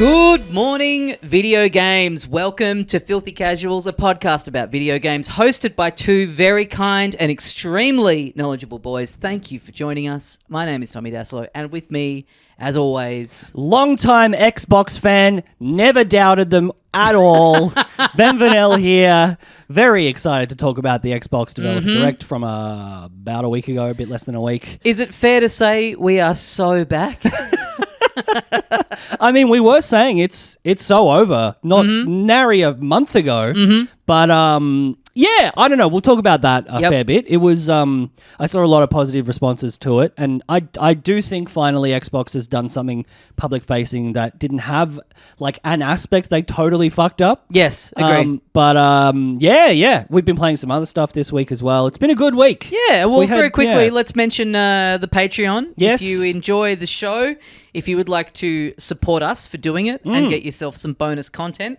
Good morning, video games. Welcome to Filthy Casuals, a podcast about video games hosted by two very kind and extremely knowledgeable boys. Thank you for joining us. My name is Tommy Daslow, and with me, as always... Long-time Xbox fan, never doubted them at all. Ben Vanel here. Very excited to talk about the Xbox Developer Direct from about a week ago, a bit less than a week. Is it fair to say we are so back? I mean, we were saying it's so over, not nary a month ago, but yeah, I don't know. We'll talk about that a fair bit. It was I saw a lot of positive responses to it, and I do think finally Xbox has done something public facing that didn't have like an aspect they totally fucked up. Yes, agreed. Yeah, we've been playing some other stuff this week as well. It's been a good week. Yeah, well, very quickly, let's mention the Patreon. Yes. If you enjoy the show, if you would like to support us for doing it and get yourself some bonus content,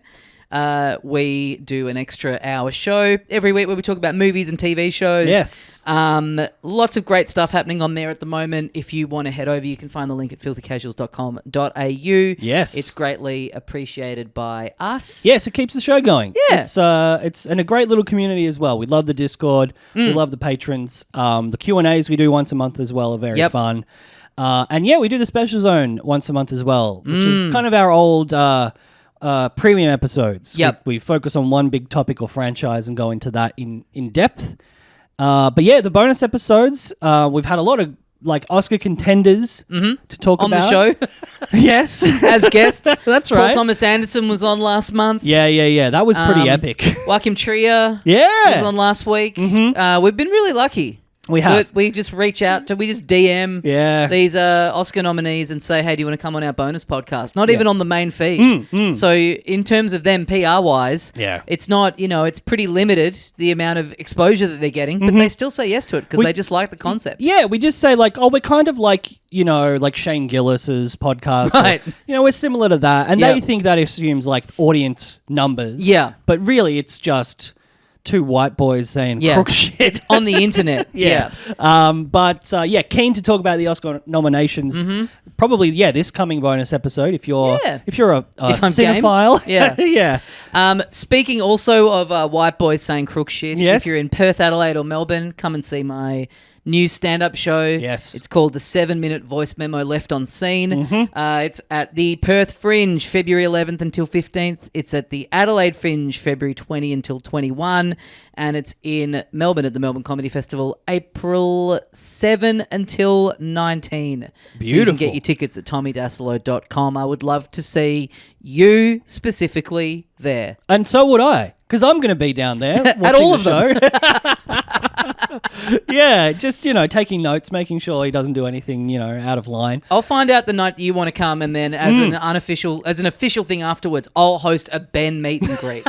we do an extra hour show every week where we talk about movies and TV shows. Yes. Lots of great stuff happening on there at the moment. If you want to head over, you can find the link at filthycasuals.com.au. Yes. It's greatly appreciated by us. Yes, it keeps the show going. Yeah. It's and a great little community as well. We love the Discord. We love the patrons. The Q&As we do once a month as well are very fun. And yeah, we do the Special Zone once a month as well, which is kind of our old premium episodes. Yep. We focus on one big topic or franchise and go into that in depth. But yeah, the bonus episodes, we've had a lot of like Oscar contenders to talk on about. On the show. Yes. As guests. That's right. Paul Thomas Anderson was on last month. Yeah. That was pretty epic. Joachim Trier was on last week. We've been really lucky. We have. We just reach out to, we just DM these Oscar nominees and say, hey, do you want to come on our bonus podcast? Not even on the main feed. So in terms of them PR-wise, it's not, it's pretty limited, the amount of exposure that they're getting, but they still say yes to it because they just like the concept. Yeah, we just say like, oh, we're kind of like, like Shane Gillis's podcast. Right. Or, we're similar to that. And they think that assumes like audience numbers. Yeah. But really it's just... two white boys saying crook shit. It's on the internet. Keen to talk about the Oscar nominations. Probably, this coming bonus episode if you're a cinephile. Speaking also of white boys saying crook shit, yes. If you're in Perth, Adelaide or Melbourne, come and see my new stand-up show. Yes. It's called The 7-Minute Voice Memo Left on Scene. It's at the Perth Fringe, February 11th until 15th. It's at the Adelaide Fringe, February 20 until 21. And it's in Melbourne at the Melbourne Comedy Festival, April 7 until 19. Beautiful. So you can get your tickets at tommydaslow.com. I would love to see you specifically there. And so would I, because I'm going to be down there watching at all the of them. Yeah, just, taking notes, making sure he doesn't do anything, out of line. I'll find out the night that you want to come, and then as an official thing afterwards, I'll host a Ben meet and greet.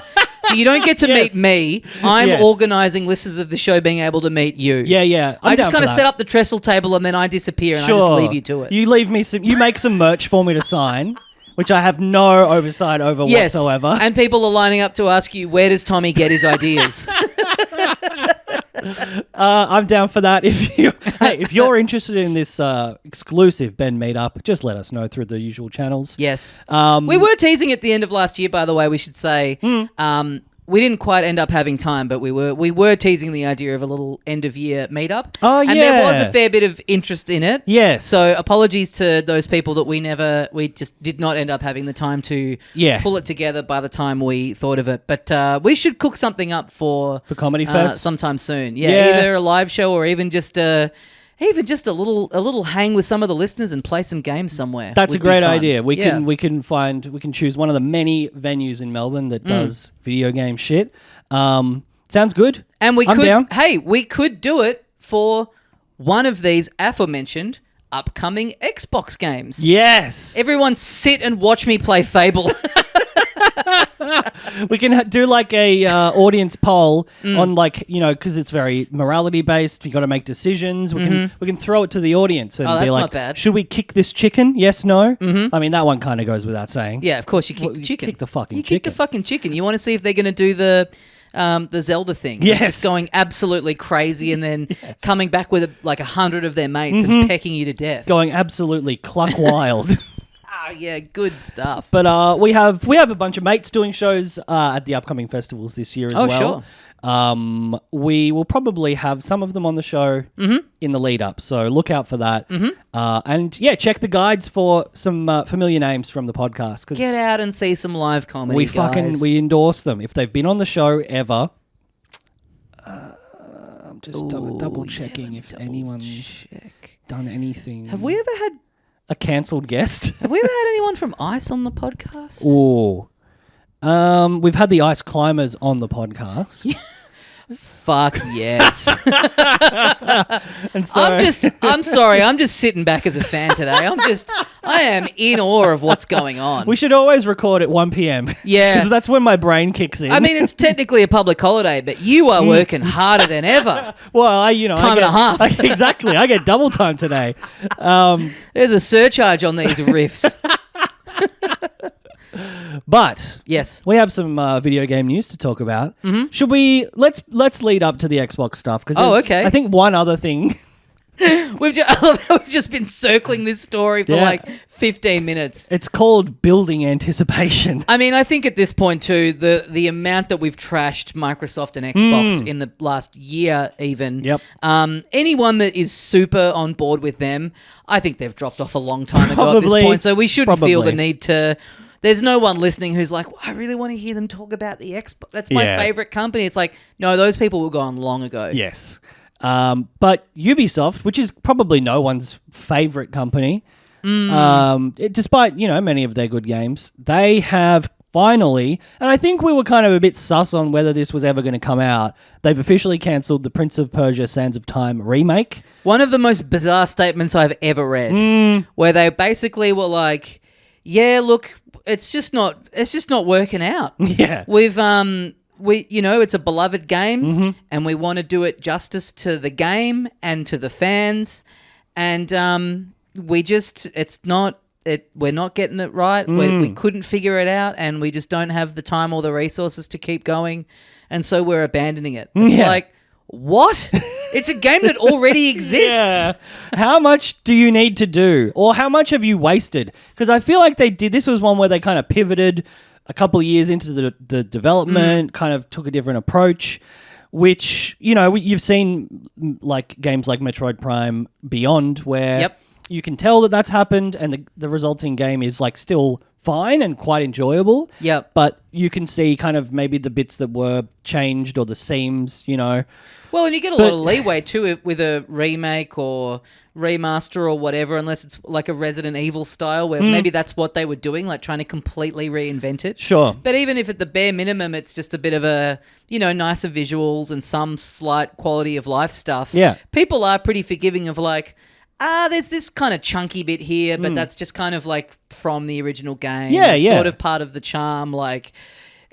So you don't get to meet me. I'm organising listeners of the show being able to meet you. Yeah. I just kind of set up the trestle table and then I disappear and I just leave you to it. You leave me you make some merch for me to sign, which I have no oversight over whatsoever. And people are lining up to ask you, where does Tommy get his ideas? I'm down for that. If you're interested in this exclusive Ben meetup, just let us know through the usual channels. Yes. We were teasing at the end of last year, by the way, we should say. We didn't quite end up having time, but we were teasing the idea of a little end of year meetup. Oh, yeah. And there was a fair bit of interest in it. Yes. So apologies to those people that we just did not end up having the time to pull it together by the time we thought of it. But we should cook something up for Comedy Fest sometime soon. Yeah, either a live show or even just a little hang with some of the listeners and play some games somewhere. That's a great idea. We can choose one of the many venues in Melbourne that does video game shit. Sounds good. And I'm down. Hey, we could do it for one of these aforementioned upcoming Xbox games. Yes. Everyone sit and watch me play Fable. We can do like a audience poll on because it's very morality based. You got to make decisions. We can throw it to the audience and be like, not bad. Should we kick this chicken? Yes, no. I mean that one kind of goes without saying. Yeah, of course you kick the chicken. Kick the fucking chicken. Kick the fucking chicken. You want to see if they're going to do the Zelda thing. Yes. Just going absolutely crazy and then coming back with 100 of their mates and pecking you to death. Going absolutely cluck wild. Yeah, good stuff. But we have a bunch of mates doing shows at the upcoming festivals this year as well. Sure. We will probably have some of them on the show in the lead up, so look out for that. And yeah, check the guides for some familiar names from the podcast. Get out and see some live comedy, guys. We endorse them if they've been on the show ever. I'm just double checking if anyone's done anything. Have we ever had a cancelled guest? Have we ever had anyone from Ice on the podcast? Oh. We've had the Ice Climbers on the podcast. Fuck yes. And so I'm sorry, I'm just sitting back as a fan today. I am in awe of what's going on. we should always record at 1 p.m. Yeah. Because that's when my brain kicks in. I mean, it's technically a public holiday, but you are working harder than ever. Well, Time and a half. Exactly. I get double time today. There's a surcharge on these riffs. But yes, we have some video game news to talk about. Should we? Let's lead up to the Xbox stuff because okay. I think one other thing. We've just been circling this story for like 15 minutes. It's called building anticipation. I mean, I think at this point too, the amount that we've trashed Microsoft and Xbox in the last year even. Yep. Anyone that is super on board with them, I think they've dropped off a long time ago at this point. So we shouldn't feel the need to... There's no one listening who's like, I really want to hear them talk about the Xbox. That's my favorite company. It's like, no, those people were gone long ago. Yes. But Ubisoft, which is probably no one's favorite company, despite, many of their good games, they have finally, and I think we were kind of a bit sus on whether this was ever going to come out, they've officially cancelled the Prince of Persia Sands of Time remake. One of the most bizarre statements I've ever read, where they basically were like, yeah, look, it's just not working out. Yeah. It's a beloved game and we want to do it justice to the game and to the fans. And we're not getting it right. We couldn't figure it out and we just don't have the time or the resources to keep going. And so we're abandoning it. It's like, what? It's a game that already exists. Yeah. How much do you need to do? Or how much have you wasted? Because I feel like this was one where they kind of pivoted a couple of years into the development, kind of took a different approach, which, you've seen like games like Metroid Prime Beyond where you can tell that that's happened and the resulting game is like still fine and quite enjoyable. Yep. But you can see kind of maybe the bits that were changed or the seams, Well, and you get a lot of leeway too with a remake or remaster or whatever, unless it's like a Resident Evil style where maybe that's what they were doing, like trying to completely reinvent it. Sure. But even if at the bare minimum it's just a bit of a, nicer visuals and some slight quality of life stuff, people are pretty forgiving of like, there's this kind of chunky bit here, but that's just kind of like from the original game. It's sort of part of the charm. Like,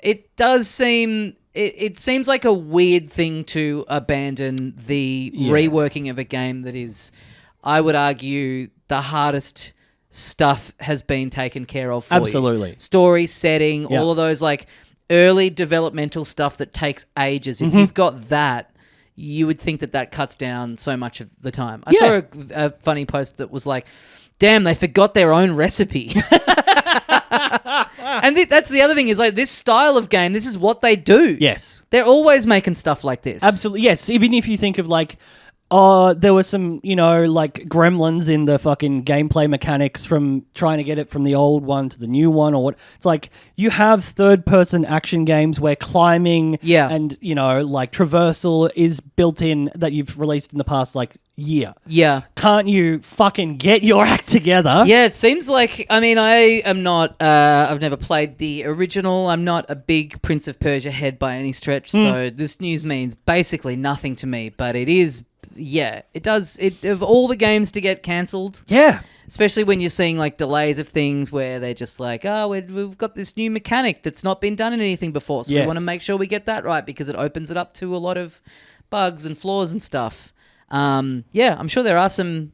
it does seem... It seems like a weird thing to abandon the reworking of a game that is, I would argue, the hardest stuff has been taken care of for Absolutely. You. Story, setting, all of those like early developmental stuff that takes ages. If you've got that, you would think that cuts down so much of the time. I saw a funny post that was like, damn, they forgot their own recipe. And that's the other thing is like this style of game, this is what they do. Yes. They're always making stuff like this. Absolutely. Yes. Even if you think of like, there were some, like gremlins in the fucking gameplay mechanics from trying to get it from the old one to the new one or what. It's like you have third-person action games where climbing and, like traversal is built in that you've released in the past, like, year. Yeah. Can't you fucking get your act together? Yeah, it seems like, I mean, I am not, I've never played the original. I'm not a big Prince of Persia head by any stretch, so this news means basically nothing to me, but it is... Yeah, it does. Of all the games to get cancelled, especially when you're seeing like delays of things where they're just like, we've got this new mechanic that's not been done in anything before, so we want to make sure we get that right because it opens it up to a lot of bugs and flaws and stuff. I'm sure there are some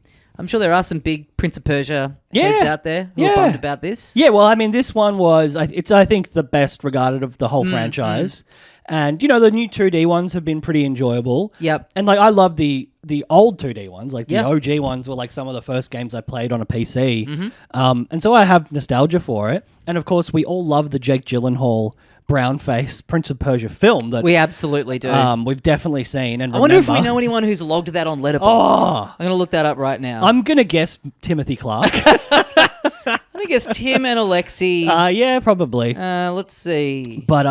big Prince of Persia heads out there who are bummed about this. Yeah, well, I mean, this one was, I think, the best regarded of the whole franchise. And, the new 2D ones have been pretty enjoyable. Yep. And, I love the old 2D ones. The Yep. OG ones were, some of the first games I played on a PC. Mm-hmm. And so I have nostalgia for it. And, of course, we all love the Jake Gyllenhaal brown face Prince of Persia film that We absolutely do. we've definitely seen. And I wonder if we know anyone who's logged that on Letterboxd. Oh. I'm going to look that up right now. I'm going to guess Timothy Clark. I guess Tim and Alexi. Yeah, probably. Let's see. But,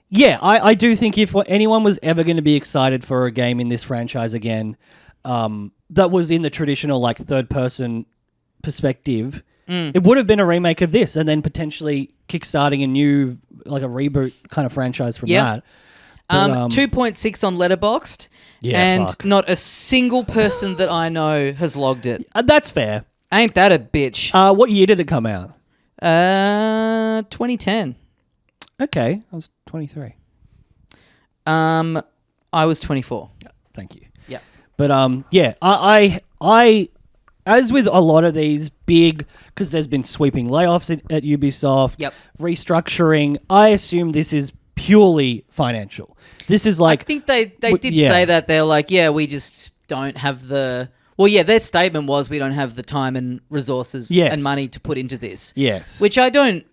yeah, I do think if anyone was ever going to be excited for a game in this franchise again, that was in the traditional third-person perspective, it would have been a remake of this, and then potentially kickstarting a new a reboot kind of franchise from that. But, 2.6 on Letterboxd, Yeah, and fuck. not a single person that I know has logged it. That's fair. Ain't that a bitch? What year did it come out? 2010. Okay, I was 23. I was 24. Thank you. Yeah. But yeah, I as with a lot of these big, because there's been sweeping layoffs at Ubisoft, Yep. restructuring, I assume this is purely financial. This is I think they did yeah. say that. They're like, yeah, we just don't have the... Well, yeah, their statement was we don't have the time and resources Yes. and money to put into this. Yes. Which I don't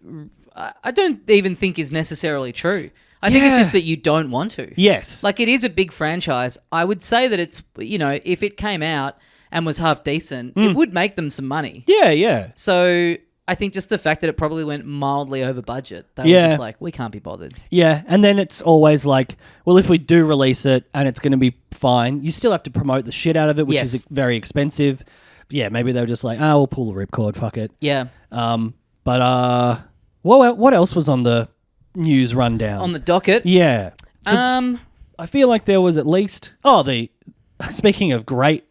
even think is necessarily true. I think it's Yeah. just that you don't want to. Yes. It is a big franchise. I would say that it's, if it came out and was half decent, it would make them some money. Yeah. So I think just the fact that it probably went mildly over budget, they were Yeah. just like, we can't be bothered. Yeah, and then it's always well, if we do release it and it's going to be fine, you still have to promote the shit out of it, which Yes. is very expensive. Yeah, maybe they're just we'll pull the ripcord, fuck it. Yeah. But what else was on the news rundown? On the docket. Yeah. 'Cause I feel like there was at least speaking of great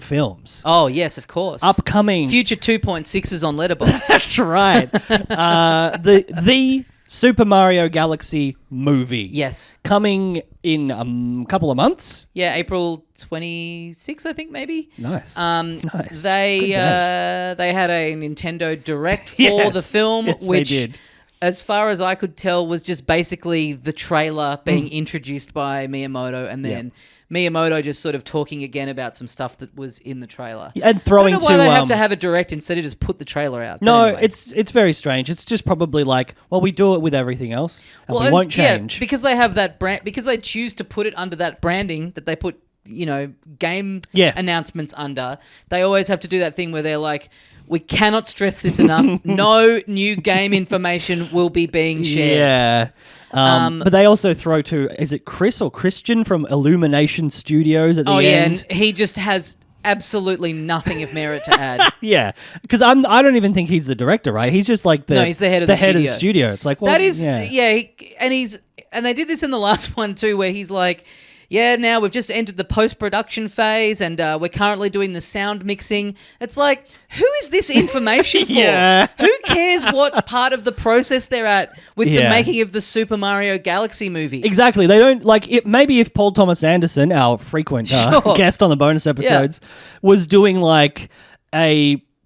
films. Oh, yes, of course. Upcoming Future 2.6s on Letterboxd. That's right. The Super Mario Galaxy movie. Yes. Coming in a couple of months. Yeah, April 26th, I think, maybe. Nice. Nice. Good They had a Nintendo Direct for Yes. the film, Yes, they which, did. as far as I could tell, was just basically the trailer being introduced by Miyamoto, and then Miyamoto just sort of talking again about some stuff that was in the trailer. And throwing I don't know why to they have to have a Direct instead of just put the trailer out. But No, anyway. it's very strange. It's just probably we do it with everything else, and we won't change. Yeah, because they have that brand, because they choose to put it under that branding that they put, game announcements under. They always have to do that thing where they're like, we cannot stress this enough. No new game information will be being shared. Yeah. But they also throw to, is it Chris or Christian from Illumination Studios at the end? And he just has absolutely nothing of merit to add. Yeah, because I don't even think he's the director, right? He's just he's the head of the studio. studio. It's like, well, That is, yeah. and they did this in the last one too, where he's like, yeah, now we've just entered the post-production phase, and we're currently doing the sound mixing. It's like, who is this information for? Yeah. Who cares what part of the process they're at with the making of the Super Mario Galaxy movie? Exactly. They don't it. Maybe if Paul Thomas Anderson, our frequent guest on the bonus episodes, was doing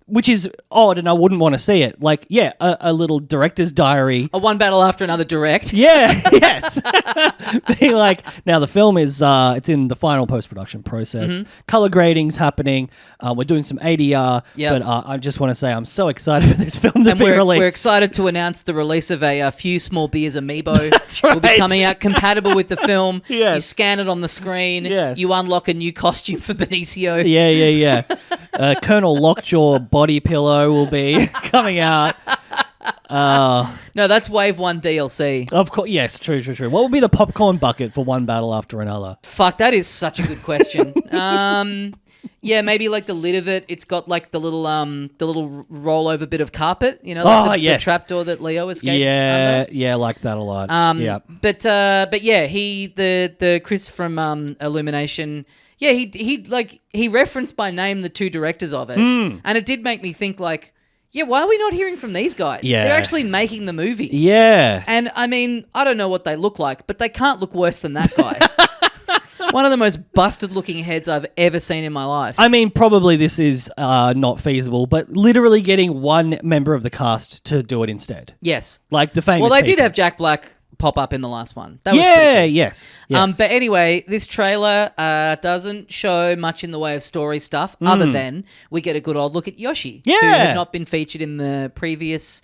which is odd, and I wouldn't want to see it. A little director's diary. A one battle after another Direct. Yeah, yes. Being now the film is, it's in the final post-production process. Mm-hmm. Color grading's happening. We're doing some ADR. Yep. But I just want to say I'm so excited for this film to And be released. we're excited to announce the release of a Few Small Beers Amiibo. That's right. Will be coming out compatible with the film. Yes. You scan it on the screen. Yes. You unlock a new costume for Benicio. Yeah. Colonel Lockjaw body pillow will be coming out. No, that's Wave 1 DLC. Of course, yes, true. What would be the popcorn bucket for one battle after another? Fuck, that is such a good question. Yeah, maybe the lid of it. It's got the little rollover bit of carpet. The trapdoor that Leo escapes under. Yeah, I like that a lot. Yeah. But yeah, the Chris from Illumination. Yeah, he referenced by name the two directors of it, and it did make me think yeah, why are we not hearing from these guys? Yeah. They're actually making the movie. Yeah. And I mean, I don't know what they look like, but they can't look worse than that guy. One of the most busted looking heads I've ever seen in my life. I mean, probably this is not feasible, but literally getting one member of the cast to do it instead. Yes. The famous Well, they did people. have Jack Black pop up in the last one. That was pretty cool. Yes. But anyway, this trailer doesn't show much in the way of story stuff other than we get a good old look at Yoshi, who had not been featured in the previous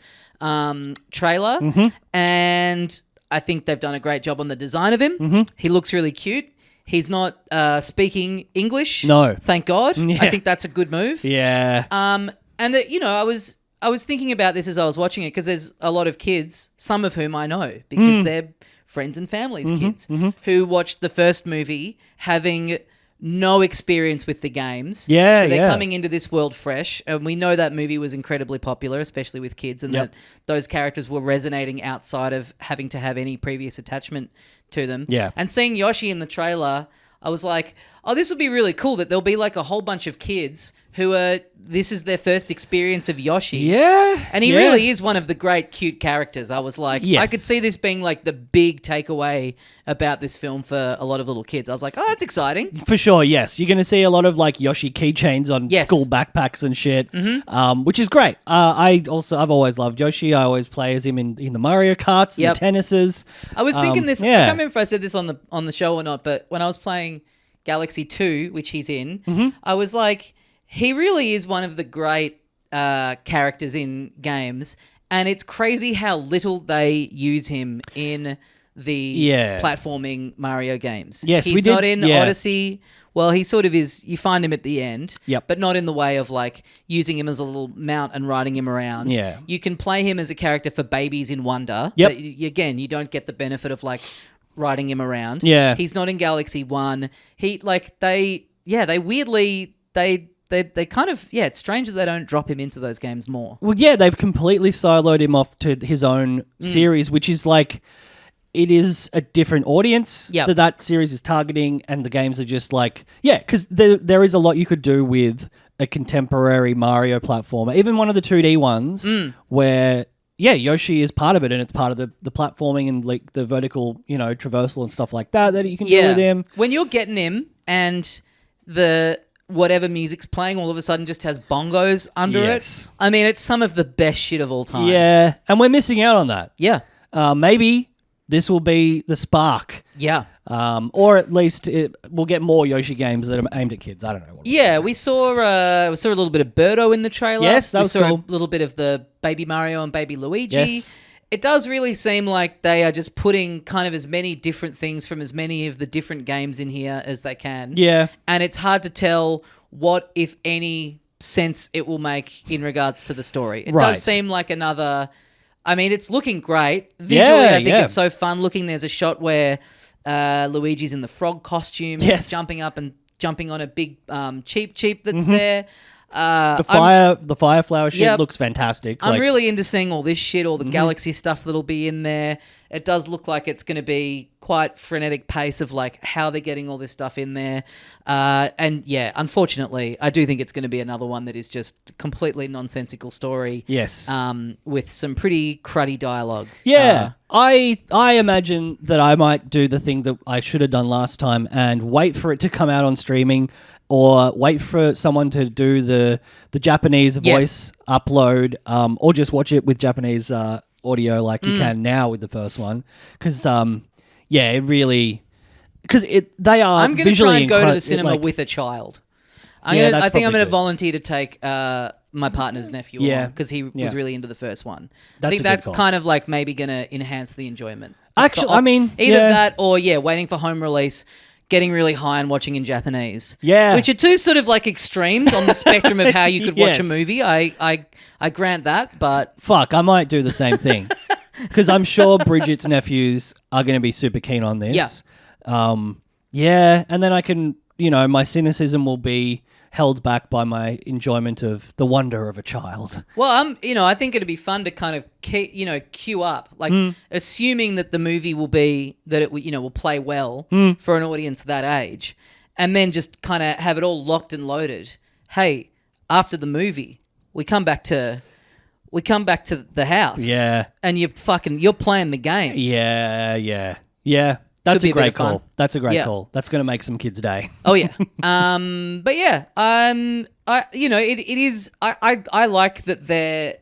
trailer. And I think they've done a great job on the design of him. He looks really cute. He's not speaking English. No. Thank God. Yeah. I think that's a good move. Yeah. And that, I was thinking about this as I was watching it because there's a lot of kids, some of whom I know because they're friends and family's kids who watched the first movie having no experience with the games. Yeah, so they're coming into this world fresh, and we know that movie was incredibly popular, especially with kids, and that those characters were resonating outside of having to have any previous attachment to them. Yeah. And seeing Yoshi in the trailer, I was like, oh, this would be really cool that there'll be like a whole bunch of kids who this is their first experience of Yoshi. Yeah. And he really is one of the great cute characters. I was like, I could see this being like the big takeaway about this film for a lot of little kids. I was like, oh, that's exciting. For sure, yes. You're going to see a lot of like Yoshi keychains on school backpacks and shit, which is great. I've always loved Yoshi. I always play as him in the Mario Karts and the tennises. I was thinking this, I can't remember if I said this on the show or not, but when I was playing Galaxy 2, which he's in, I was like, he really is one of the great characters in games, and it's crazy how little they use him in the platforming Mario games. Yes, he's not in Odyssey. Well, he sort of is. You find him at the end, but not in the way of like using him as a little mount and riding him around. Yeah. You can play him as a character for babies in Wonder. Yep. But again, you don't get the benefit of like riding him around. Yeah. He's not in Galaxy 1. They weirdly they kind of, it's strange that they don't drop him into those games more. Well, yeah, they've completely siloed him off to his own series, which is like, it is a different audience that series is targeting, and the games are just like, because there is a lot you could do with a contemporary Mario platformer, even one of the 2D ones, where Yoshi is part of it, and it's part of the platforming and like the vertical, traversal and stuff like that you can do with him. When you're getting him and the whatever music's playing all of a sudden just has bongos under it. I mean, it's some of the best shit of all time. Yeah, and we're missing out on that. Yeah. Maybe this will be the spark. Yeah. Or at least we'll get more Yoshi games that are aimed at kids. I don't know. We saw a little bit of Birdo in the trailer. Yes, that was cool. We saw a little bit of the Baby Mario and Baby Luigi. Yes. It does really seem like they are just putting kind of as many different things from as many of the different games in here as they can. Yeah. And it's hard to tell what, if any, sense it will make in regards to the story. It does seem like another... I mean, it's looking great. Visually, I think it's so fun looking. There's a shot where Luigi's in the frog costume, jumping up and jumping on a big cheap that's there. The fire flower shit looks fantastic. I'm really into seeing all this shit, all the Galaxy stuff that'll be in there. It does look like it's going to be quite frenetic pace of like how they're getting all this stuff in there. And unfortunately, I do think it's going to be another one that is just completely nonsensical story. Yes. With some pretty cruddy dialogue. Yeah. I imagine that I might do the thing that I should have done last time and wait for it to come out on streaming, or wait for someone to do the Japanese voice upload, or just watch it with Japanese audio like you can now with the first one. Because, it really... Because they are I'm going to try and go to the cinema with a child. I think I'm going to volunteer to take my partner's nephew on, because he was really into the first one. I think that's kind of like maybe going to enhance the enjoyment. Actually, either that or, waiting for home release, getting really high and watching in Japanese. Yeah. Which are two sort of like extremes on the spectrum of how you could watch a movie. I grant that, but... Fuck, I might do the same thing. Because I'm sure Bridget's nephews are going to be super keen on this. Yeah. And then I can, my cynicism will be held back by my enjoyment of the wonder of a child. Well, I think it'd be fun to kind of, queue up, like assuming that the movie will be, that it will play well for an audience that age, and then just kind of have it all locked and loaded. Hey, after the movie, we come back to the house. Yeah. And you're playing the game. Yeah. That's a great call. That's a great call. That's going to make some kids' day. Oh yeah. But yeah, it is. I like that they're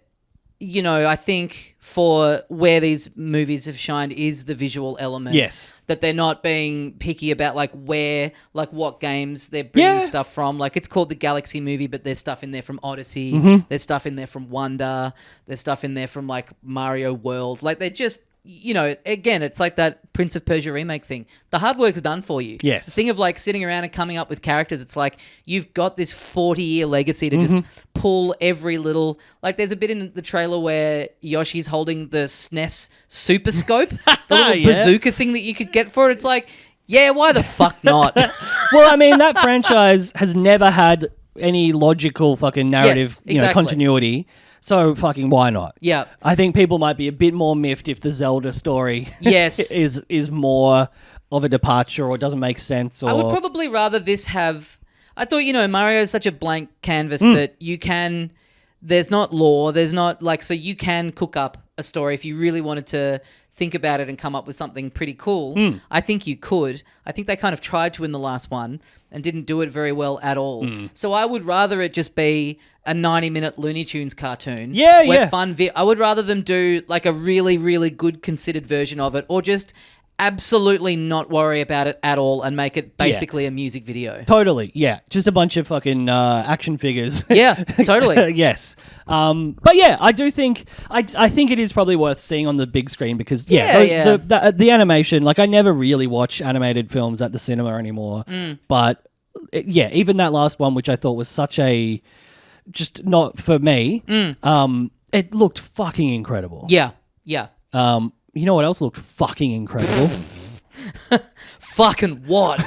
I think for where these movies have shined is the visual element. Yes. That they're not being picky about what games they're bringing stuff from. Like, it's called the Galaxy movie, but there's stuff in there from Odyssey. Mm-hmm. There's stuff in there from Wonder. There's stuff in there from like Mario World. Like, they're just, again, it's like that Prince of Persia remake thing. The hard work's done for you. Yes. The thing of like sitting around and coming up with characters, it's like you've got this 40-year legacy to just pull every little... Like, there's a bit in the trailer where Yoshi's holding the SNES Super Scope, the little bazooka thing that you could get for it. It's like, yeah, why the fuck not? Well, I mean, that franchise has never had any logical fucking narrative, continuity. So fucking why not? Yeah. I think people might be a bit more miffed if the Zelda story is more of a departure or doesn't make sense. Or... I would probably rather this have... I thought, Mario is such a blank canvas that you can... There's not lore. There's not like... So you can cook up a story if you really wanted to think about it and come up with something pretty cool. I think you could. I think they kind of tried to in the last one and didn't do it very well at all. So I would rather it just be a 90-minute Looney Tunes cartoon. I would rather them do like a really, really good considered version of it, or just absolutely not worry about it at all and make it basically a music video. Totally, yeah. Just a bunch of fucking action figures. Yeah, totally. Yes. But yeah, I do think... I think it is probably worth seeing on the big screen because, the animation... Like, I never really watch animated films at the cinema anymore. But, even that last one, which I thought was such a... Just not for me, it looked fucking incredible. Yeah, yeah. You know what else looked fucking incredible? Fucking what?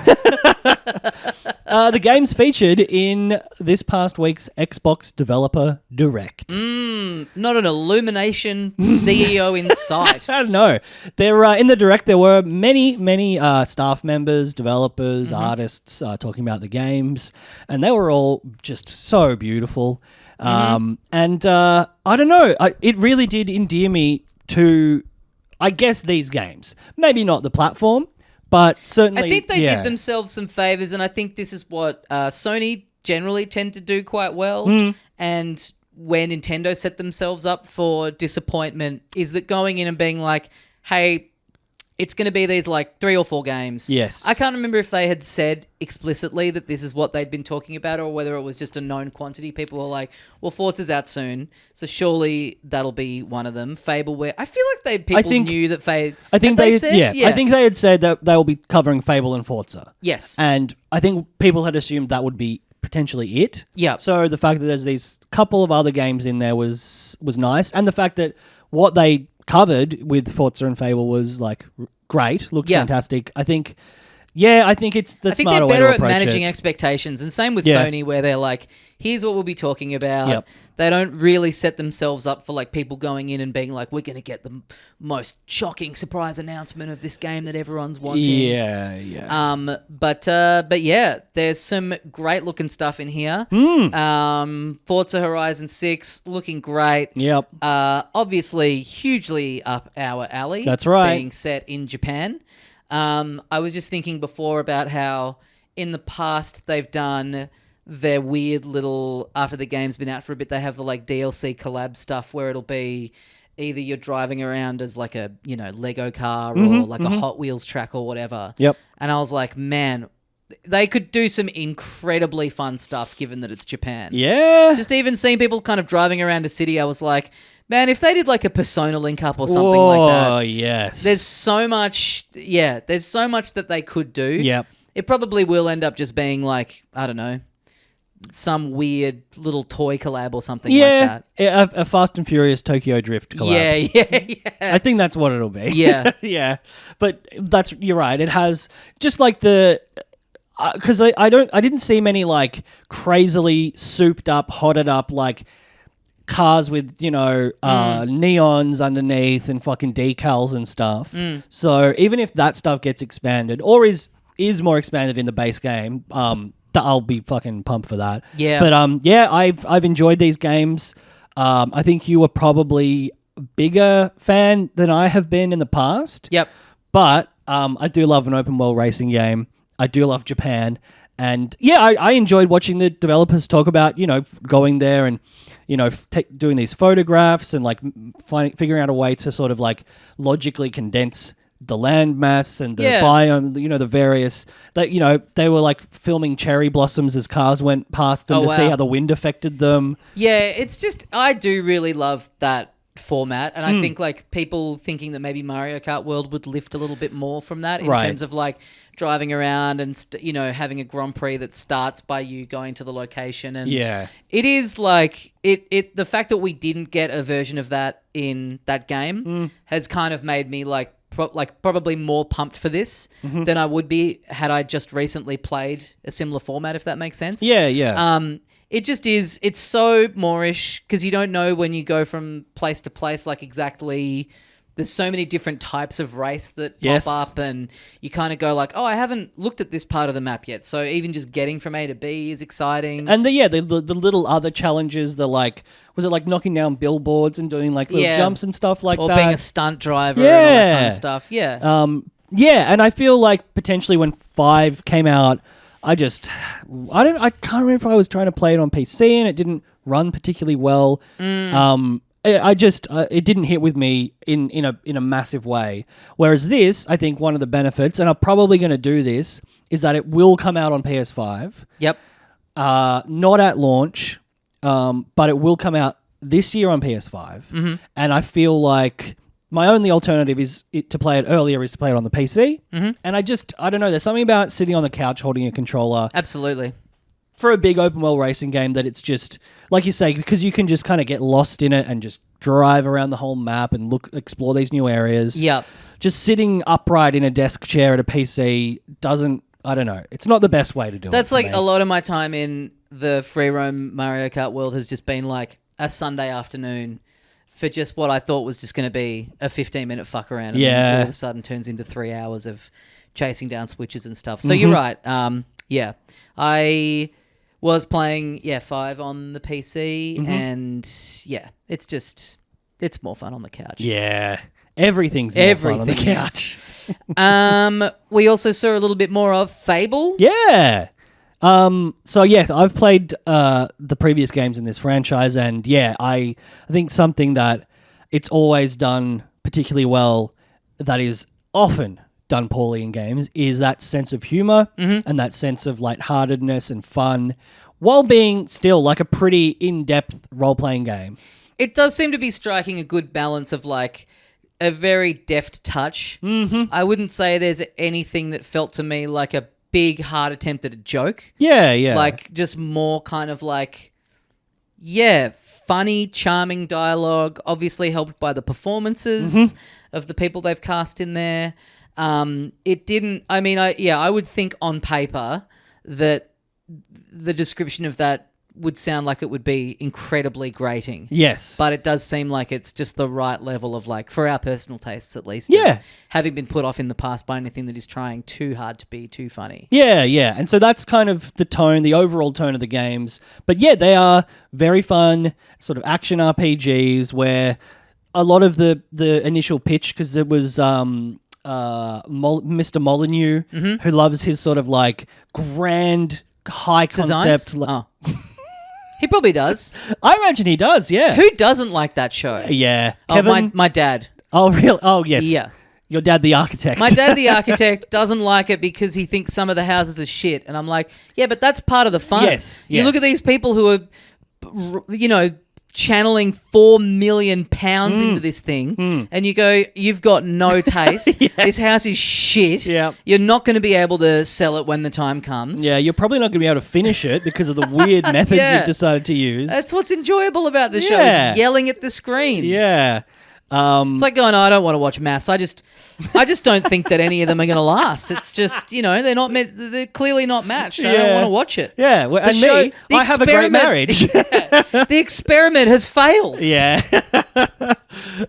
The game's featured in this past week's Xbox Developer Direct. Not an Illumination CEO in sight. No. There, in the Direct, there were many staff members, developers, artists talking about the games, and they were all just so beautiful. And I don't know, it really did endear me to... I guess these games. Maybe not the platform, but certainly... I think they did themselves some favours, and I think this is what Sony generally tend to do quite well. And where Nintendo set themselves up for disappointment is that going in and being like, hey, it's going to be these like 3 or 4 games. Yes. I can't remember if they had said explicitly that this is what they'd been talking about or whether it was just a known quantity. People were like, well, Forza's out soon, so surely that'll be one of them. Fable, where I feel like people knew that Fable... I think I think they had said that they will be covering Fable and Forza. Yes. And I think people had assumed that would be potentially it. Yeah. So the fact that there's these couple of other games in there was nice. And the fact that what they covered with Forza and Fable was like great, looked fantastic. I think it's the smarter way to approach it. I think they're better at managing expectations, and same with Sony, where they're like, here's what we'll be talking about. Yep. They don't really set themselves up for like people going in and being like, we're going to get the most shocking surprise announcement of this game that everyone's wanting. Yeah. But yeah, there's some great looking stuff in here. Forza Horizon 6 looking great. Yep. Obviously hugely up our alley. That's right. Being set in Japan. I was just thinking before about how in the past they've done their weird little, after the game's been out for a bit, they have the like DLC collab stuff where it'll be either you're driving around as like a, Lego car or like a Hot Wheels track or whatever. Yep. And I was like, man, they could do some incredibly fun stuff given that it's Japan. Yeah. Just even seeing people kind of driving around a city, I was like, man, if they did like a Persona link up or something like that. Oh, yes. There's so much that they could do. Yep. It probably will end up just being like, I don't know, some weird little toy collab or something like that. Yeah, a Fast and Furious Tokyo Drift collab. Yeah. I think that's what it'll be. Yeah. Yeah. But you're right. It has just like the... Because I didn't see many like crazily souped up, hotted up like cars with, neons underneath and fucking decals and stuff. So even if that stuff gets expanded or is more expanded in the base game, I'll be fucking pumped for that. Yeah. But I've enjoyed these games. I think you were probably a bigger fan than I have been in the past. Yep. But I do love an open world racing game. I do love Japan. And yeah, I enjoyed watching the developers talk about, going there and, doing these photographs and like figuring out a way to sort of like logically condense the land mass and the biome, the various that, they were like filming cherry blossoms as cars went past them see how the wind affected them. Yeah, it's just, I do really love that format, and I think like people thinking that maybe Mario Kart World would lift a little bit more from that in terms of like driving around and having a Grand Prix that starts by you going to the location, and it is like the fact that we didn't get a version of that in that game has kind of made me like probably more pumped for this than I would be had I just recently played a similar format, if that makes sense. Yeah. It just is, it's so Moorish because you don't know when you go from place to place, like exactly, there's so many different types of race that pop up, and you kind of go like, oh, I haven't looked at this part of the map yet. So even just getting from A to B is exciting. And the little other challenges, was it like knocking down billboards and doing like little jumps and stuff like that? Or being a stunt driver and all that kind of stuff. Yeah. And I feel like potentially when 5 came out, I can't remember if I was trying to play it on PC and it didn't run particularly well. It didn't hit with me in a massive way. Whereas this, I think one of the benefits, and I'm probably going to do this, is that it will come out on PS5. Yep. Not at launch, but it will come out this year on PS5. And I feel like my only alternative to play it earlier is to play it on the PC. And I don't know, there's something about sitting on the couch holding a controller. Absolutely. For a big open world racing game that it's just, like you say, because you can just kind of get lost in it and just drive around the whole map and explore these new areas. Yep. Just sitting upright in a desk chair at a PC I don't know. It's not the best way to do it. That's like a lot of my time in the free roam Mario Kart world has just been like a Sunday afternoon for just what I thought was just going to be a 15-minute fuck around. And then all of a sudden turns into 3 hours of chasing down switches and stuff. So you're right. I was playing 5 on the PC and it's more fun on the couch. Yeah. Everything's more fun on the couch. We also saw a little bit more of Fable. Yeah. So yes, I've played the previous games in this franchise, and I think something that it's always done particularly well, that is often done poorly in games, is that sense of humor and that sense of lightheartedness and fun, while being still like a pretty in-depth role-playing game. It does seem to be striking a good balance of like a very deft touch. I wouldn't say there's anything that felt to me like a big hard attempt at a joke. Yeah. Like just more kind of like, funny, charming dialogue, obviously helped by the performances of the people they've cast in there. It didn't, I would think on paper that the description of that would sound like it would be incredibly grating. Yes. But it does seem like it's just the right level of like, for our personal tastes at least, having been put off in the past by anything that is trying too hard to be too funny. Yeah. And so that's kind of the tone, the overall tone of the games. But they are very fun, sort of action RPGs where a lot of the initial pitch, because it was Mr. Molyneux, who loves his sort of like grand, high concept. He probably does. I imagine he does, yeah. Who doesn't like that show? Yeah. Kevin? My dad. Oh, really? Oh, yes. Yeah. Your dad, the architect. My dad, the architect, doesn't like it because he thinks some of the houses are shit. And I'm like, yeah, but that's part of the fun. Yes. You look at these people who are, channeling £4 million into this thing, and you go, you've got no taste. This house is shit. Yeah. You're not going to be able to sell it when the time comes. Yeah, you're probably not going to be able to finish it because of the weird methods you've decided to use. That's what's enjoyable about the show, is yelling at the screen. Yeah. It's like going, I don't want to watch maths. I just don't think that any of them are going to last. It's just, they're clearly not matched. I don't want to watch it. Yeah. Well, I have a great marriage. The experiment has failed. Yeah.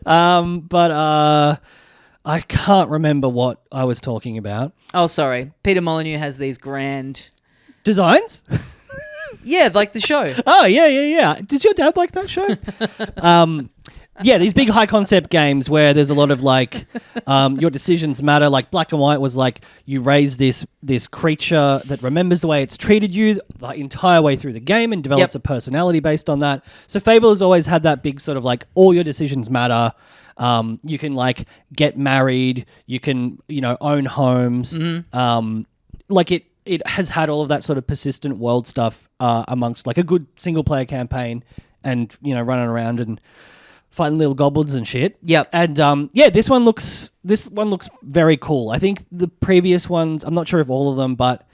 But I can't remember what I was talking about. Oh, sorry. Peter Molyneux has these grand designs. Yeah, like the show. Oh, yeah. Does your dad like that show? yeah, these big high concept games where there's a lot of like your decisions matter. Like Black and White was like you raise this creature that remembers the way it's treated you the entire way through the game and develops a personality based on that. So Fable has always had that big sort of like all your decisions matter. You can like get married, you can, own homes. Like it has had all of that sort of persistent world stuff amongst like a good single player campaign and, running around and fighting little goblins and shit. Yep. And this one looks very cool. I think the previous ones, I'm not sure if all of them, but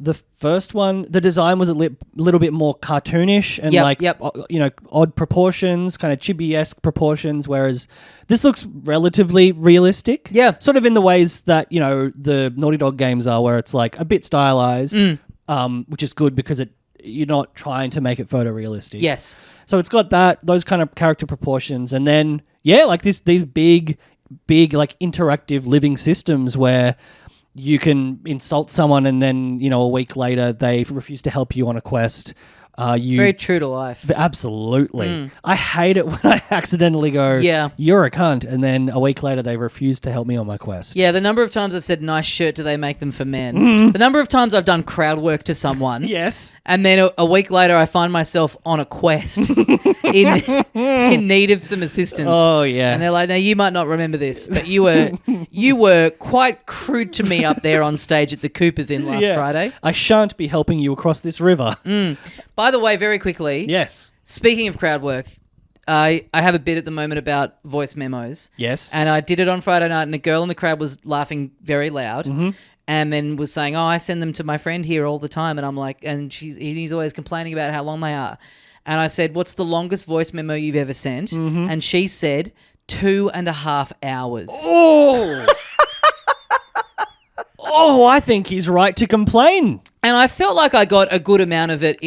the first one, the design was a little bit more cartoonish and odd proportions, kind of chibi-esque proportions, whereas this looks relatively realistic. Yeah. Sort of in the ways that, the Naughty Dog games are, where it's like a bit stylized, which is good because you're not trying to make it photorealistic. Yes. So it's got those kind of character proportions, and then like these big like interactive living systems where you can insult someone and then, a week later they refuse to help you on a quest. Very true to life. Absolutely. I hate it when I accidentally go, you're a cunt, and then a week later they refuse to help me on my quest. Yeah, the number of times I've said, nice shirt, do they make them for men? The number of times I've done crowd work to someone. Yes. And then a week later I find myself on a quest in need of some assistance. Oh, yeah. And they're like, now you might not remember this, but you were quite crude to me up there on stage at the Coopers Inn last Friday. I shan't be helping you across this river. By the way, very quickly. Yes. Speaking of crowd work, I have a bit at the moment about voice memos. Yes. And I did it on Friday night, and a girl in the crowd was laughing very loud, and then was saying, "Oh, I send them to my friend here all the time," and I'm like, and he's always complaining about how long they are. And I said, "What's the longest voice memo you've ever sent?" And she said 2.5 hours. Oh. Oh, I think he's right to complain. And I felt like I got a good amount of it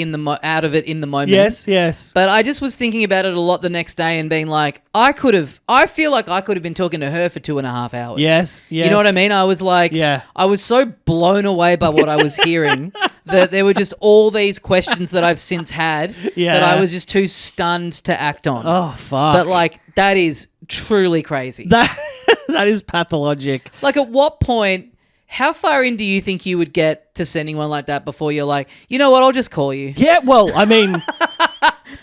out of it in the moment. Yes. But I just was thinking about it a lot the next day and being like, I feel like I could have been talking to her for 2.5 hours. Yes. You know what I mean? I was like, I was so blown away by what I was hearing that there were just all these questions that I've since had that I was just too stunned to act on. Oh, fuck. But like, that is truly crazy. That is pathologic. Like, at what point... How far in do you think you would get to sending one like that before you're like, you know what, I'll just call you? Yeah, well, I mean...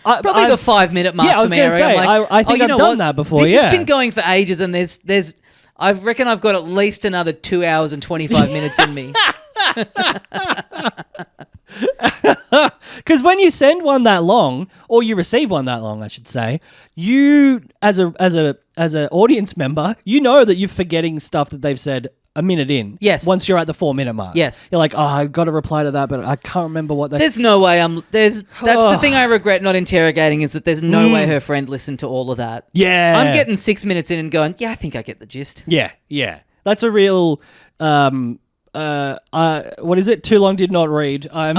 Probably the 5-minute mark for me. Yeah, I was going to say, like, I think I've done that before, This has been going for ages, and I reckon I've got at least another 2 hours and 25 minutes in me. Because when you send one that long, or you receive one that long, I should say, you, as a audience member, you know that you're forgetting stuff that they've said a minute in. Yes. Once you're at the 4-minute mark. Yes. You're like, oh, I've got to reply to that, but I can't remember what they... There's no way that's the thing I regret not interrogating, is that there's no way her friend listened to all of that. Yeah. I'm getting 6 minutes in and going, yeah, I think I get the gist. Yeah. That's a real... what is it? Too long did not read. I'm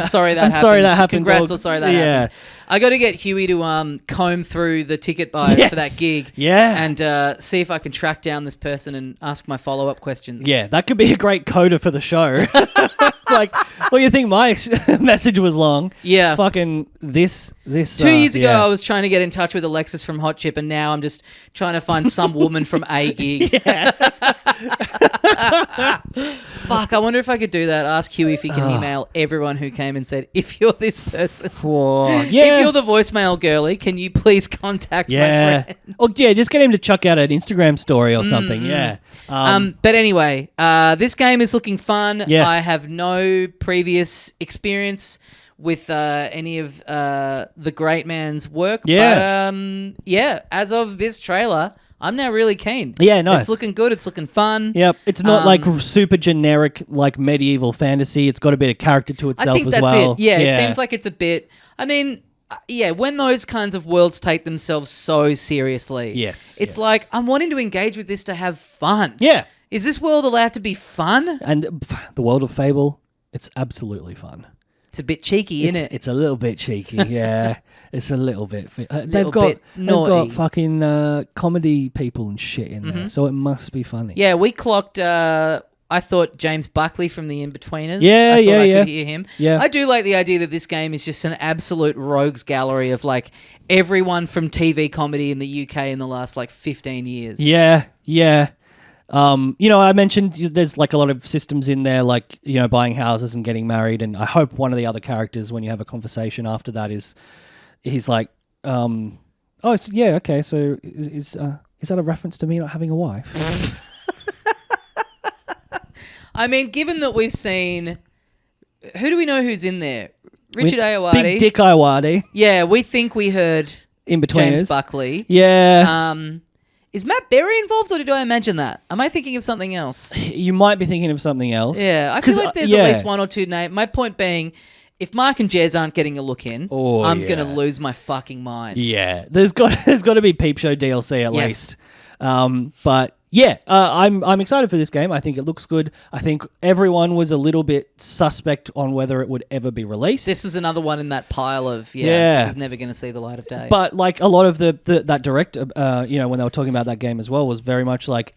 sorry that happened. Sorry that happened. Congrats or sorry that happened. I got to get Huey to comb through the ticket buyers for that gig. Yeah. And see if I can track down this person and ask my follow-up questions. Yeah, that could be a great coda for the show. It's like, well, you think my message was long? Yeah. Fucking this. 2 years ago, I was trying to get in touch with Alexis from Hot Chip, and now I'm just trying to find some woman from a gig. Yeah. Fuck, I wonder if I could do that. Ask Huey if he can email everyone who came and said, if you're this person, if you're the voicemail girly, can you please contact my friend? Oh, yeah, just get him to chuck out an Instagram story or something, yeah. But anyway, this game is looking fun. Yes. I have no previous experience with any of the great man's work. Yeah. But, as of this trailer... I'm now really keen. Yeah, nice. It's looking good. It's looking fun. Yep. It's not like super generic, like medieval fantasy. It's got a bit of character to itself as well. I think that's it. Yeah, it seems like it's a bit... I mean, when those kinds of worlds take themselves so seriously, it's like, I'm wanting to engage with this to have fun. Yeah. Is this world allowed to be fun? And the world of Fable, it's absolutely fun. It's a bit cheeky, isn't it? It's a little bit cheeky, yeah. It's a little bit... They've got fucking comedy people and shit in there, so it must be funny. Yeah, we clocked I thought James Buckley from The In-Betweeners. Yeah, I thought I yeah. could hear him. Yeah. I do like the idea that this game is just an absolute rogues gallery of like everyone from TV comedy in the UK in the last like 15 years. Yeah, yeah. I mentioned there's like a lot of systems in there, like, buying houses and getting married. And I hope one of the other characters, when you have a conversation after that, he's like, okay. So is that a reference to me not having a wife? I mean, given that we've seen, who do we know who's in there? Richard Ayoade. Big Dick Ayoade. Yeah, we think we heard In-Betweeners. James Buckley. Yeah. Is Matt Berry involved, or did I imagine that? Am I thinking of something else? You might be thinking of something else. Yeah, I feel like there's at least one or two names. My point being, if Mark and Jez aren't getting a look in, I'm going to lose my fucking mind. Yeah, there's got to be Peep Show DLC at least. But yeah, I'm excited for this game. I think it looks good. I think everyone was a little bit suspect on whether it would ever be released. This was another one in that pile of this is never going to see the light of day. But like a lot of that direct, when they were talking about that game as well, was very much like,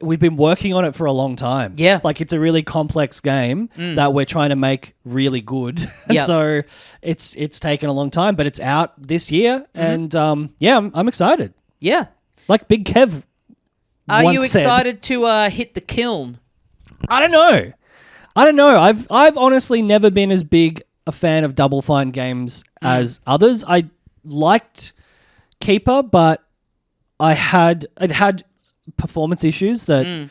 we've been working on it for a long time. Yeah, like it's a really complex game that we're trying to make really good. And so it's taken a long time, but it's out this year, and I'm excited. Yeah, like Big Kev. Are you excited to hit the Kiln? I don't know. I've honestly never been as big a fan of Double Fine games as others. I liked Keeper, but it had performance issues that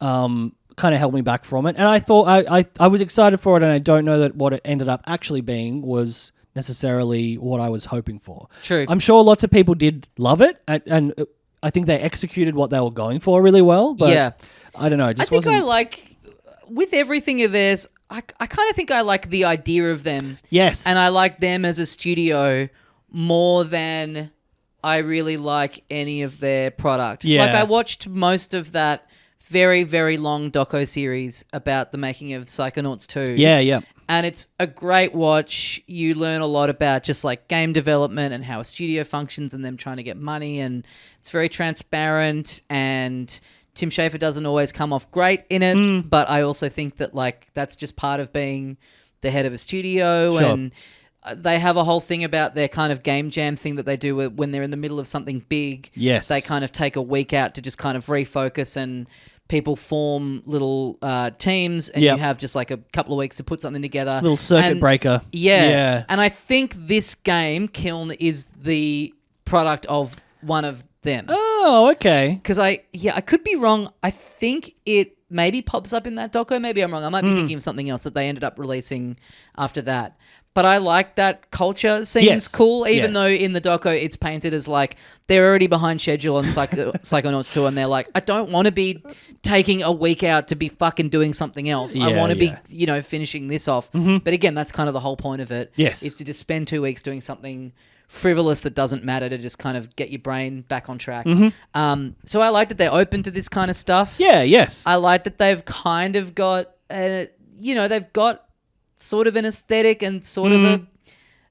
kind of held me back from it. And I thought I was excited for it, and I don't know that what it ended up actually being was necessarily what I was hoping for. True. I'm sure lots of people did love it, and I think they executed what they were going for really well, but I don't know. It just wasn't... I like, with everything of theirs, I kind of think I like the idea of them. Yes. And I like them as a studio more than I really like any of their product. Yeah. Like I watched most of that very, very long doco series about the making of Psychonauts 2. Yeah, yeah. And it's a great watch. You learn a lot about just like game development and how a studio functions and them trying to get money. And it's very transparent. And Tim Schafer doesn't always come off great in it. But I also think that like that's just part of being the head of a studio. Sure. And they have a whole thing about their kind of game jam thing that they do when they're in the middle of something big. Yes. They kind of take a week out to just kind of refocus, and people form little teams, and you have just like a couple of weeks to put something together. Little circuit breaker. Yeah. And I think this game, Kiln, is the product of one of them. Oh, okay. Because I could be wrong. I think it maybe pops up in that doco. Maybe I'm wrong. I might be thinking of something else that they ended up releasing after that. But I like that culture. Seems cool, even though in the doco it's painted as like they're already behind schedule on Psychonauts 2, and they're like, I don't want to be taking a week out to be fucking doing something else. I want to be, finishing this off. But again, that's kind of the whole point of it. Yes. Is to just spend 2 weeks doing something frivolous that doesn't matter, to just kind of get your brain back on track. So I like that they're open to this kind of stuff. Yeah, yes. I like that they've kind of got, they've got sort of an aesthetic and sort of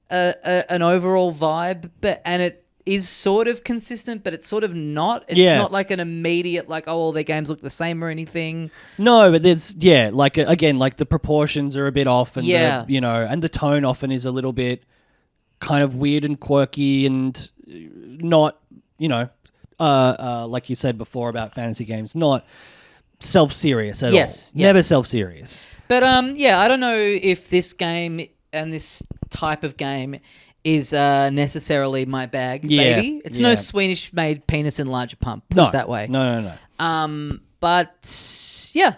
an overall vibe, and it is sort of consistent, but it's sort of not. It's not like an immediate like, oh, all their games look the same or anything. No, but it's like again, like the proportions are a bit off, and and the tone often is a little bit kind of weird and quirky, and not like you said before about fantasy games, not self-serious at all. Never self-serious. But I don't know if this game and this type of game is necessarily my bag. Maybe it's no Swedish-made penis enlarger pump. Put it that way. No. But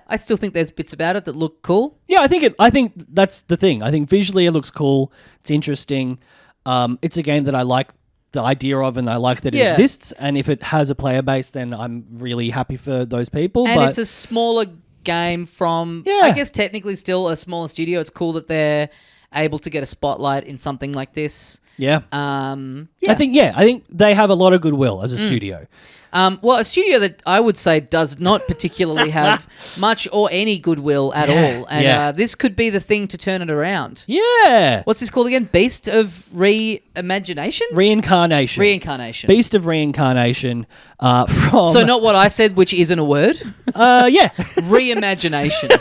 I still think there's bits about it that look cool. Yeah, I think that's the thing. I think visually it looks cool. It's interesting. It's a game that I like the idea of, and I like that it exists. And if it has a player base, then I'm really happy for those people. And it's a smaller game from, I guess technically still a smaller studio. It's cool that they're able to get a spotlight in something like this. Yeah. Yeah. I think they have a lot of goodwill as a studio. Well, a studio that I would say does not particularly have much or any goodwill at all. And this could be the thing to turn it around. Yeah. What's this called again? Beast of Reimagination? Reincarnation. Reincarnation. Beast of Reincarnation. From So not what I said, which isn't a word. Yeah. Reimagination.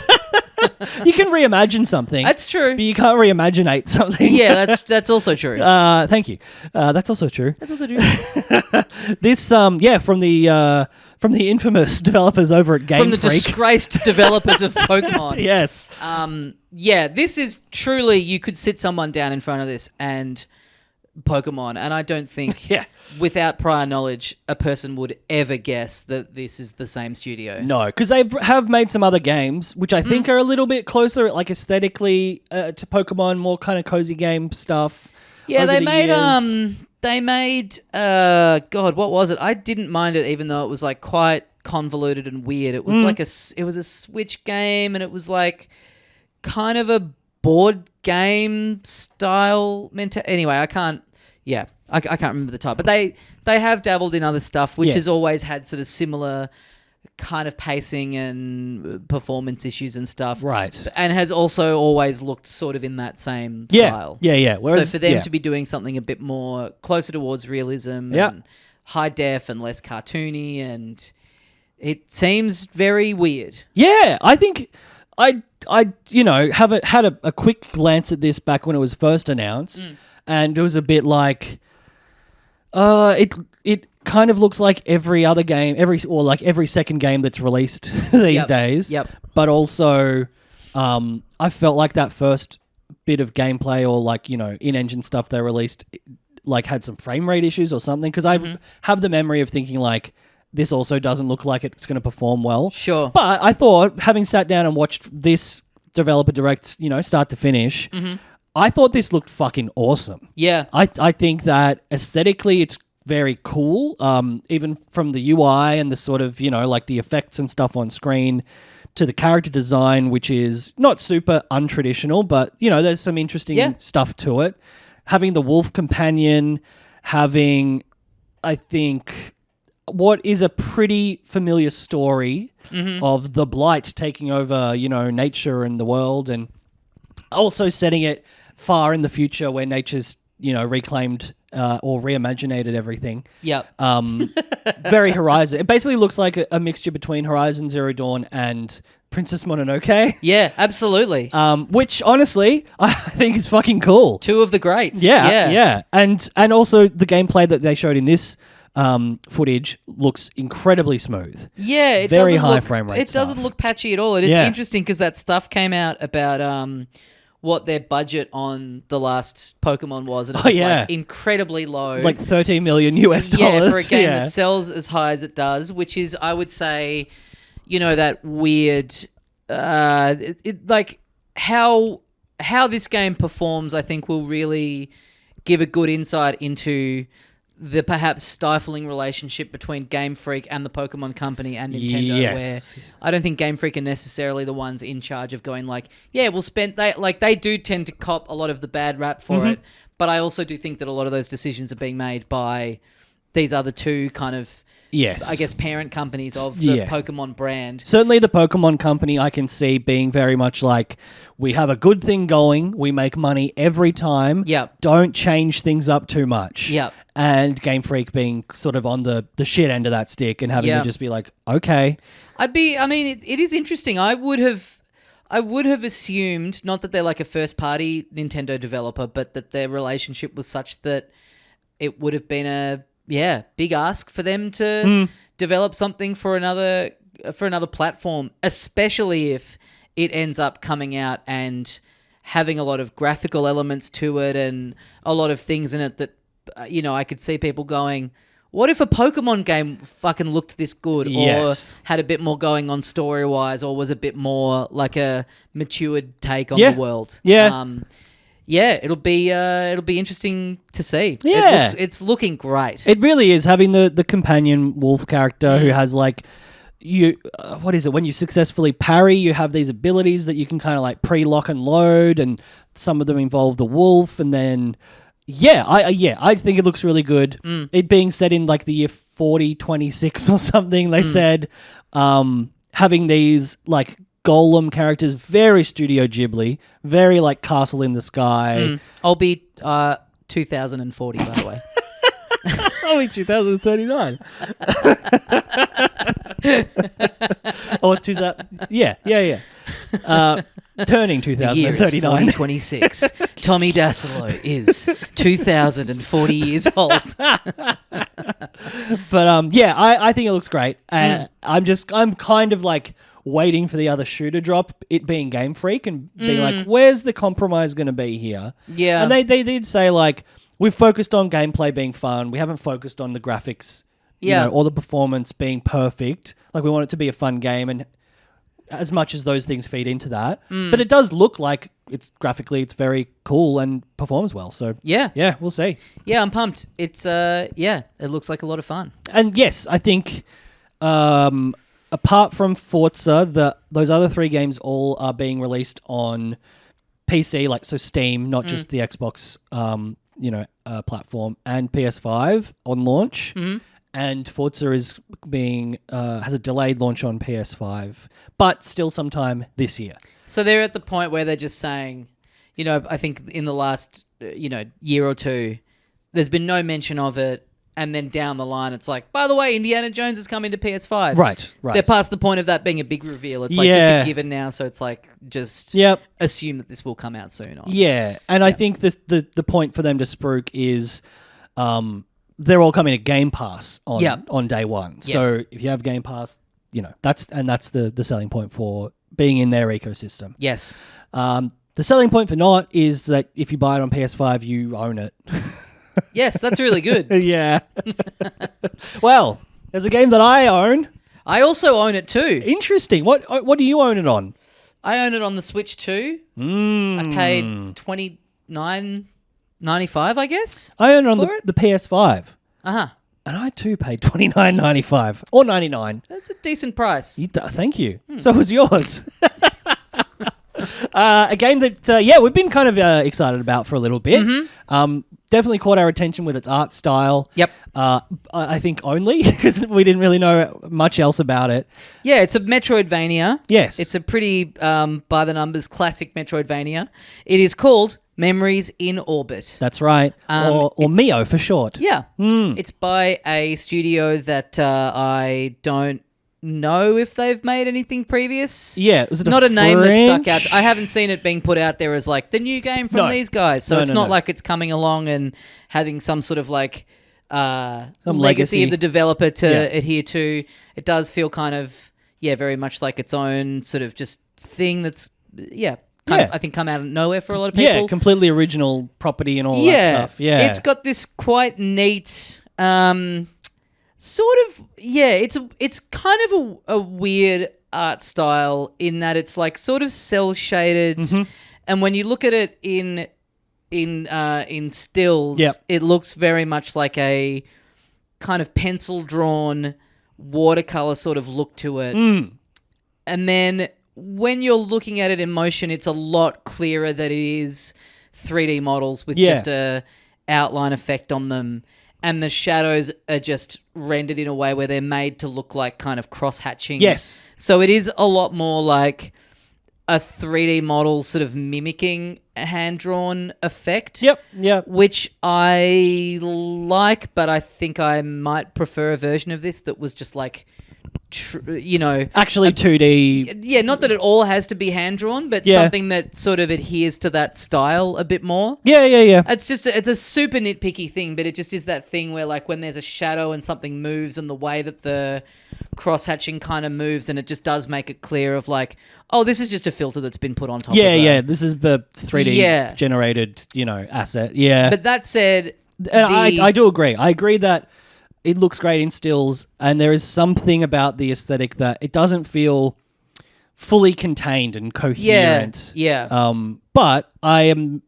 You can reimagine something. That's true. But you can't reimaginate something. Yeah, that's also true. Thank you. That's also true. That's also true. This from the infamous developers over at Game From the Freak. disgraced developers of Pokemon. Yes. Yeah, this is truly, you could sit someone down in front of this and Pokemon, and I don't think without prior knowledge a person would ever guess that this is the same studio. No, because they have made some other games which I think are a little bit closer, like aesthetically, to Pokemon, more kind of cozy game stuff. Yeah, they made God, what was it? I didn't mind it, even though it was like quite convoluted and weird. It was like it was a Switch game, and it was like kind of a board game style anyway, I can't remember the type, but they have dabbled in other stuff which has always had sort of similar kind of pacing and performance issues and stuff, right? And has also always looked sort of in that same style. Whereas, so for them to be doing something a bit more closer towards realism and high def and less cartoony, and it seems very weird. I think I had a quick glance at this back when it was first announced, and it was a bit like, it kind of looks like every other game, every second game that's released these days. Yep. But also, I felt like that first bit of gameplay or in-engine stuff they released, had some frame rate issues or something. Because I have the memory of thinking this also doesn't look like it's going to perform well. Sure. But I thought, having sat down and watched this developer direct, start to finish, I thought this looked fucking awesome. Yeah. I think that aesthetically it's very cool, even from the UI and the sort of, the effects and stuff on screen, to the character design, which is not super untraditional, but, there's some interesting stuff to it. Having the wolf companion, having, I think, what is a pretty familiar story of the Blight taking over, nature and the world, and also setting it far in the future where nature's, reclaimed or reimaginated everything. Yep. Very Horizon. It basically looks like a mixture between Horizon Zero Dawn and Princess Mononoke. Yeah, absolutely. Which, honestly, I think is fucking cool. Two of the greats. Yeah. And also the gameplay that they showed in this footage looks incredibly smooth. Yeah, it very doesn't high look, frame rate. It doesn't look patchy at all. And it's interesting because that stuff came out about what their budget on the last Pokemon was, and it was incredibly low, like $13 million US. Yeah, for a game that sells as high as it does, which is, I would say, that weird, how this game performs, I think will really give a good insight into the perhaps stifling relationship between Game Freak and the Pokemon Company and Nintendo, where I don't think Game Freak are necessarily the ones in charge of going we'll spend... They do tend to cop a lot of the bad rap for it, but I also do think that a lot of those decisions are being made by these other two kind of... I guess parent companies of the Pokemon brand. Certainly the Pokemon Company I can see being very much like, we have a good thing going, we make money every time, don't change things up too much. And Game Freak being sort of on the shit end of that stick and having to just be like, okay. It is interesting. I would have assumed, not that they're like a first party Nintendo developer, but that their relationship was such that it would have been a big ask for them to develop something for another platform, especially if it ends up coming out and having a lot of graphical elements to it and a lot of things in it that, I could see people going, what if a Pokemon game fucking looked this good or had a bit more going on story-wise or was a bit more like a matured take on the world? It'll be interesting to see. Yeah. It's looking great. It really is, having the companion wolf character who has what is it? When you successfully parry, you have these abilities that you can kind of pre-lock and load, and some of them involve the wolf, and then I think it looks really good. It being set in like the year 4026 or something. They said having these like golem characters, very Studio Ghibli, very like Castle in the Sky. I'll be 2040 by the way. I'll be 2039. Or 2000. Yeah. Turning 2039. 2026. Tommy Dassolo is 2040 years old. But I think it looks great. I'm kind of like waiting for the other shoe to drop, it being Game Freak, and being like, where's the compromise going to be here? Yeah. And they did say like, we've focused on gameplay being fun. We haven't focused on the graphics, or the performance being perfect. Like, we want it to be a fun game, and as much as those things feed into that. But it does look like it's very cool and performs well. So yeah, we'll see. Yeah, I'm pumped. It's it looks like a lot of fun. And yes, I think apart from Forza, those other 3 games all are being released on PC, like so Steam, not just the Xbox platform, and PS5 on launch. And Forza is has a delayed launch on PS5, but still sometime this year. So they're at the point where they're just saying, I think in the last year or two, there's been no mention of it, and then down the line, it's like, by the way, Indiana Jones is coming to PS5. Right. They're past the point of that being a big reveal. It's like just a given now, so it's like just assume that this will come out soon. Yeah, and I think the point for them to spruik is they're all coming to Game Pass on day one. Yes. So if you have Game Pass, that's the selling point for being in their ecosystem. Yes. The selling point for not is that if you buy it on PS5, you own it. Yes, that's really good. Yeah. Well, there's a game that I own. I also own it too. Interesting. What do you own it on? I own it on the Switch too. I paid $29.95, I guess. I own it on the PS5. Uh-huh. And I too paid $29.95 or $99. That's a decent price. Thank you. So was yours. A game that, we've been kind of excited about for a little bit. Definitely caught our attention with its art style. Yep. I think only because we didn't really know much else about it. Yeah, it's a Metroidvania. Yes. It's a pretty by-the-numbers classic Metroidvania. It is called Memories in Orbit. That's right. Or Mio for short. Yeah. It's by a studio that I don't know if they've made anything previous. Yeah, was it not a name that stuck out. I haven't seen it being put out there as like the new game from these guys. So it's not like it's coming along and having some sort of like some legacy of the developer to adhere to. It does feel kind of very much like its own sort of just thing that's kind of I think come out of nowhere for a lot of people. Yeah, completely original property and all that stuff. Yeah. It's got this quite neat it's kind of a weird art style in that it's like sort of cel shaded, and when you look at it in stills, it looks very much like a kind of pencil drawn watercolor sort of look to it. And then when you're looking at it in motion, it's a lot clearer that it is 3D models with just a outline effect on them. And the shadows are just rendered in a way where they're made to look like kind of cross-hatching. Yes. So it is a lot more like a 3D model sort of mimicking a hand-drawn effect. Yep. Which I like, but I think I might prefer a version of this that was just like, actually 2D. Yeah, not that it all has to be hand-drawn, but something that sort of adheres to that style a bit more. Yeah. It's just it's a super nitpicky thing, but it just is that thing where like when there's a shadow and something moves and the way that the cross-hatching kind of moves, and it just does make it clear of like, oh, this is just a filter that's been put on top of it. Yeah, this is the 3D generated, asset. Yeah. But that said... And I do agree. I agree that it looks great in stills, and there is something about the aesthetic that it doesn't feel fully contained and coherent. Yeah. But I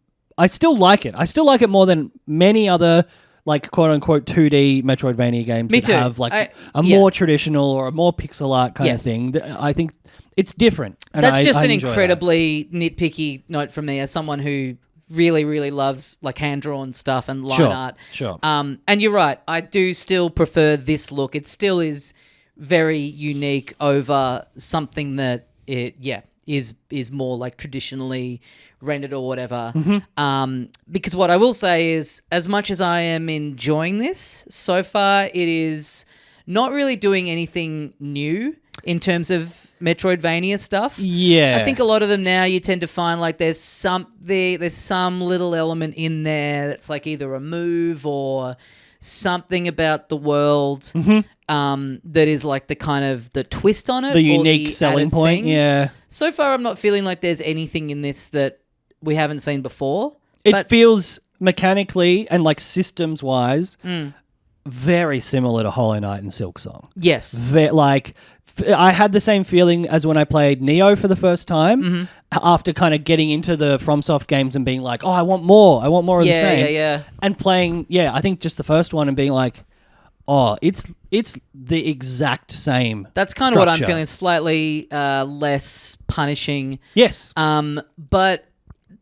still like it. I still like it more than many other like quote unquote 2D Metroidvania games Me that too. have like a more traditional or a more pixel art kind of thing. I think it's different. And That's just I an enjoy incredibly nitpicky note from me as someone who really, really loves like hand-drawn stuff and line art. Sure. And you're right. I do still prefer this look. It still is very unique over something that is more like traditionally rendered or whatever. Because what I will say is, as much as I am enjoying this so far, it is not really doing anything new in terms of Metroidvania stuff. Yeah. I think a lot of them now you tend to find like there's some little element in there that's like either a move or something about the world that is like the kind of the twist on it. The or unique the selling added point, thing. yeah. So far I'm not feeling like there's anything in this that we haven't seen before. It feels mechanically and like systems-wise very similar to Hollow Knight and Silksong. Yes. I had the same feeling as when I played Neo for the first time after kind of getting into the FromSoft games and being like, oh, I want more of the same. Yeah. And playing, I think just the first one and being like, oh, it's the exact same. That's kind of what I'm feeling, slightly less punishing. Yes. But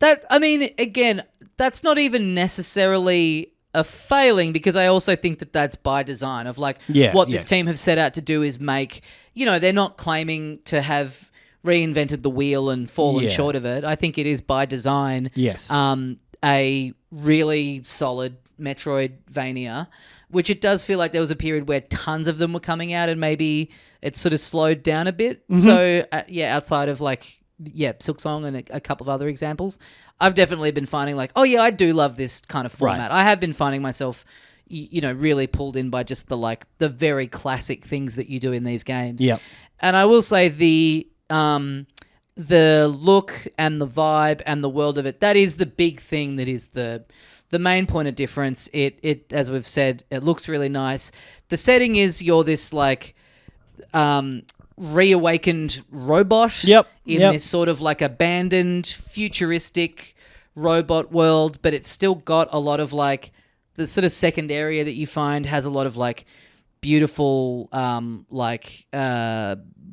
that, I mean, again, that's not even necessarily a failing, because I also think that that's by design of like what this team have set out to do is make, they're not claiming to have reinvented the wheel and fallen short of it. I think it is by design. Yes. A really solid Metroidvania, which it does feel like there was a period where tons of them were coming out and maybe it sort of slowed down a bit. So outside of like, Silksong and a couple of other examples, I've definitely been finding like, I do love this kind of format. Right. I have been finding myself, really pulled in by just the very classic things that you do in these games. Yeah. And I will say the look and the vibe and the world of it, that is the big thing. That is the main point of difference. It as we've said, it looks really nice. The setting is you're this like reawakened robot in this sort of like abandoned futuristic robot world, but it's still got a lot of like the sort of second area that you find has a lot of like beautiful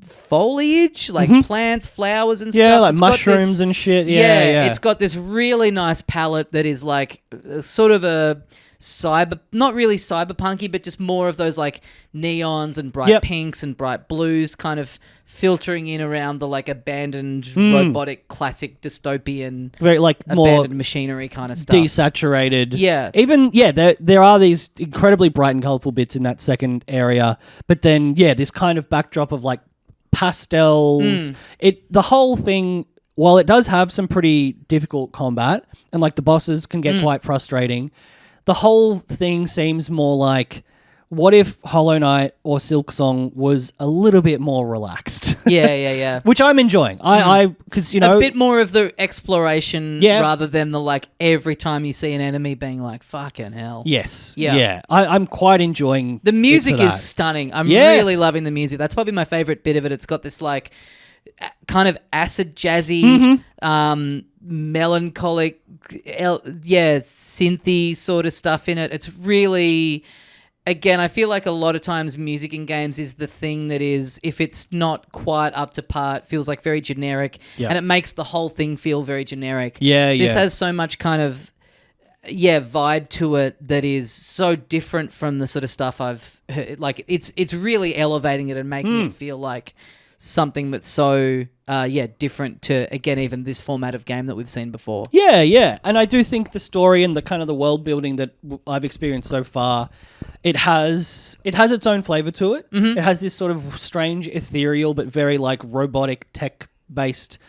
foliage, like plants, flowers and stuff. Yeah, like mushrooms and shit. Yeah. It's got this really nice palette that is like sort of a not really cyberpunky, but just more of those like neons and bright pinks and bright blues kind of filtering in around the like abandoned robotic classic dystopian, very like abandoned more machinery kind of stuff. Desaturated. Yeah. Even there are these incredibly bright and colorful bits in that second area, but then this kind of backdrop of like pastels. The whole thing, while it does have some pretty difficult combat and like the bosses can get quite frustrating, the whole thing seems more like, what if Hollow Knight or Silksong was a little bit more relaxed? Yeah. Which I'm enjoying. Because a bit more of the exploration rather than the like every time you see an enemy being like, fucking hell. Yes. Yeah. I'm quite enjoying the music is stunning. I'm really loving the music. That's probably my favorite bit of it. It's got this like kind of acid jazzy, melancholic, synthy sort of stuff in it. It's really, again, I feel like a lot of times music in games is the thing that is, if it's not quite up to par, it feels like very generic, and it makes the whole thing feel very generic. This has so much kind of vibe to it that is so different from the sort of stuff I've heard. Like it's really elevating it and making it feel like something that's so different to, again, even this format of game that we've seen before. Yeah. And I do think the story and the kind of the world building that I've experienced so far, it has its own flavor to it. It has this sort of strange, ethereal, but very like robotic tech based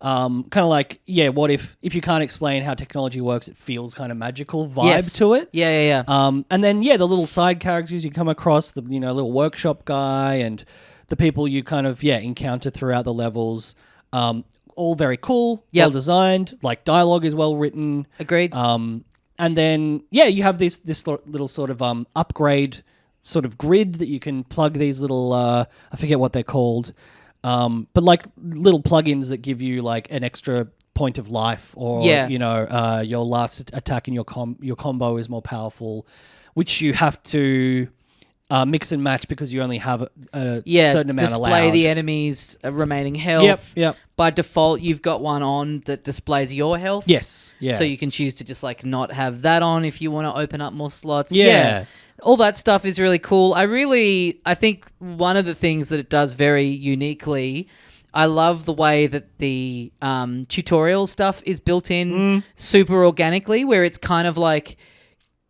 kind of like, what if you can't explain how technology works, it feels kind of magical vibe to it. Yeah. And then the little side characters you come across, the little workshop guy and the people you kind of encounter throughout the levels, all very cool, well designed. Like dialogue is well written. Agreed. And then you have this little sort of upgrade sort of grid that you can plug these little I forget what they're called, but like little plugins that give you like an extra point of life, or your last attack in your combo is more powerful, which you have to mix and match because you only have a certain amount allowed. Display the enemy's remaining health. Yep. by default, you've got one on that displays your health. Yes. Yeah. So you can choose to just like not have that on if you want to open up more slots. Yeah. All that stuff is really cool. I think one of the things that it does very uniquely, I love the way that the tutorial stuff is built in super organically, where it's kind of like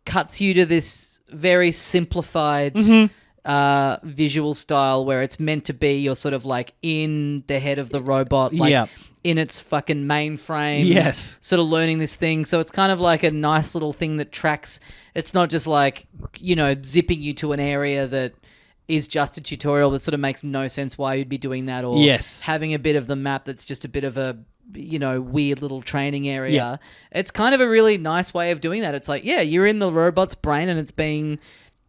cuts you to this very simplified visual style where it's meant to be you're sort of like in the head of the robot, like in its fucking mainframe. Yes. Sort of learning this thing. So it's kind of like a nice little thing that tracks. It's not just like, zipping you to an area that is just a tutorial that sort of makes no sense why you'd be doing that, or having a bit of the map that's just a bit of a weird little training area. Yeah. It's kind of a really nice way of doing that. It's like, you're in the robot's brain and it's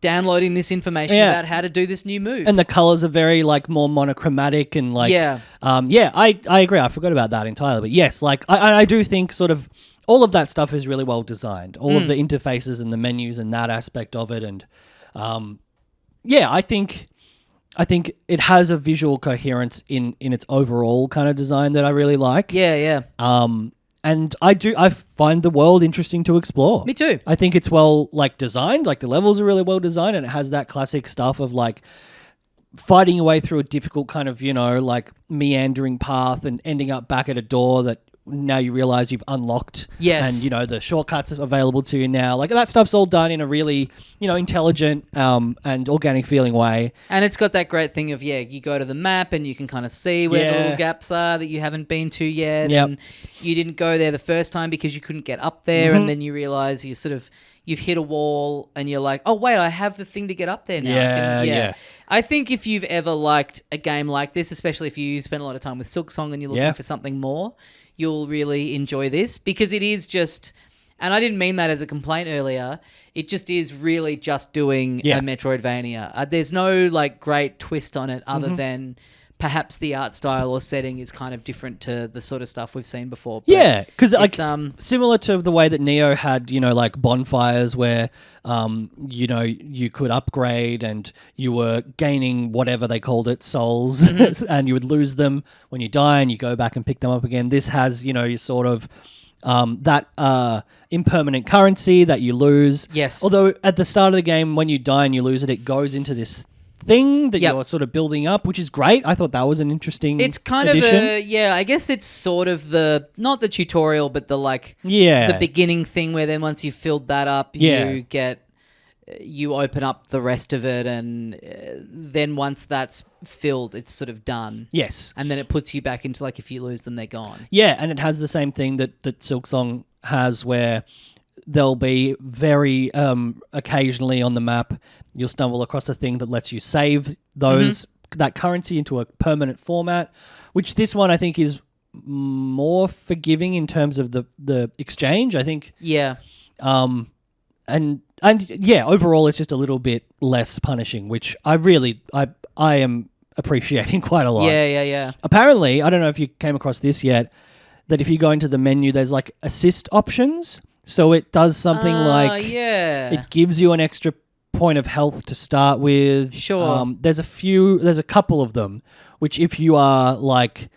downloading this information about how to do this new move. And the colors are very like more monochromatic and like I agree. I forgot about that entirely. But yes, like I do think sort of all of that stuff is really well designed. All of the interfaces and the menus and that aspect of it, and I think it has a visual coherence in its overall kind of design that I really like. Yeah. And I find the world interesting to explore. Me too. I think it's well like designed, like the levels are really well designed, and it has that classic stuff of like fighting your way through a difficult kind of, like meandering path and ending up back at a door that now you realize you've unlocked. Yes. And, the shortcuts are available to you now. Like that stuff's all done in a really, intelligent and organic feeling way. And it's got that great thing of, you go to the map and you can kind of see where the little gaps are that you haven't been to yet. Yep. And you didn't go there the first time because you couldn't get up there. And then you realize you've hit a wall and you're like, oh, wait, I have the thing to get up there now. Yeah. I think if you've ever liked a game like this, especially if you spend a lot of time with Silksong and you're looking for something more, you'll really enjoy this, because it is just, and I didn't mean that as a complaint earlier, it just is really just doing a Metroidvania. There's no like great twist on it other than perhaps the art style or setting is kind of different to the sort of stuff we've seen before. But because like similar to the way that Neo had, like bonfires where, you could upgrade and you were gaining whatever they called it, souls, and you would lose them when you die and you go back and pick them up again. This has, your sort of that impermanent currency that you lose. Yes. Although at the start of the game, when you die and you lose it, it goes into this thing that you're sort of building up, which is great. I thought that was an interesting It's kind addition. of I guess it's sort of not the tutorial, but the beginning thing where then once you've filled that up, you open up the rest of it, and then once that's filled, it's sort of done. Yes. And then it puts you back into like, if you lose them, they're gone. Yeah, and it has the same thing that Silksong has, where there'll be very occasionally on the map, you'll stumble across a thing that lets you save that currency into a permanent format, which this one I think is more forgiving in terms of the exchange. I think. Yeah. And overall it's just a little bit less punishing, which I am appreciating quite a lot. Yeah. Apparently, I don't know if you came across this yet, that if you go into the menu, there's like assist options. So it does something it gives you an extra point of health to start with. Sure. There's a couple of them, which if you are like,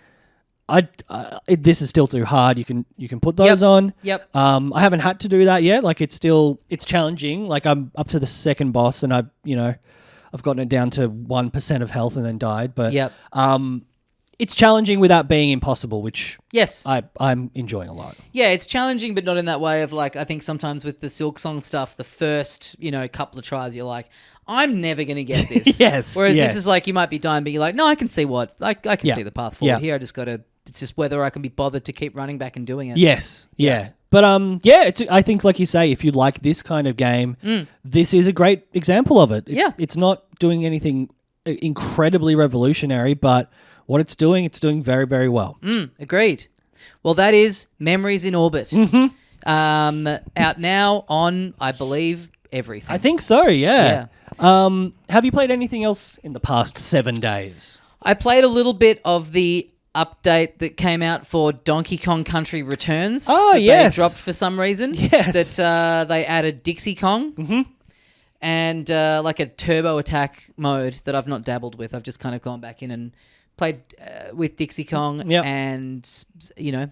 this is still too hard, you can put those on. Yep. I haven't had to do that yet. Like it's challenging. Like I'm up to the second boss and I've gotten it down to 1% of health and then died. But it's challenging without being impossible, which I'm enjoying a lot. Yeah, it's challenging, but not in that way of like, I think sometimes with the Silksong stuff, the first, couple of tries, you're like, I'm never going to get this. Yes. Whereas this is like, you might be dying, but you're like, no, I can see I can see the path forward here. I just got to, it's just whether I can be bothered to keep running back and doing it. Yes. Yeah. But I think like you say, if you like this kind of game, this is a great example of it. It's not doing anything incredibly revolutionary, but what it's doing very, very well. Agreed. Well, that is Memories in Orbit. Out now on, I believe, everything. I think so, yeah. Have you played anything else in the past 7 days? I played a little bit of the update that came out for Donkey Kong Country Returns. Oh, yes. They dropped for some reason. Yes. That they added Dixie Kong. And like a turbo attack mode that I've not dabbled with. I've just kind of gone back in and played with Dixie Kong Yep. and,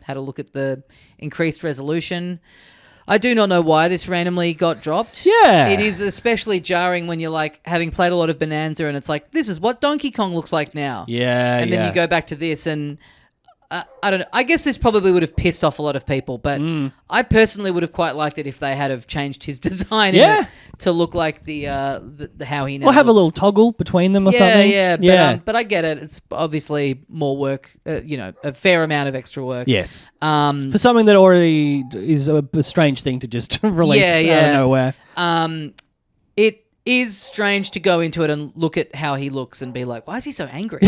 had a look at the increased resolution. I do not know why this randomly got dropped. Yeah. It is especially jarring when you're like having played a lot of Bonanza and it's like, this is what Donkey Kong looks like now. Yeah, And then you go back to this and I don't know. I guess this probably would have pissed off a lot of people, but I personally would have quite liked it if they had have changed his design in it to look like the how he now Or have a looks. little toggle between them or something. Yeah. But I get it. It's obviously more work, a fair amount of extra work. Yes. For something that already is a strange thing to just release out of nowhere. It is strange to go into it and look at how he looks and be like, why is he so angry?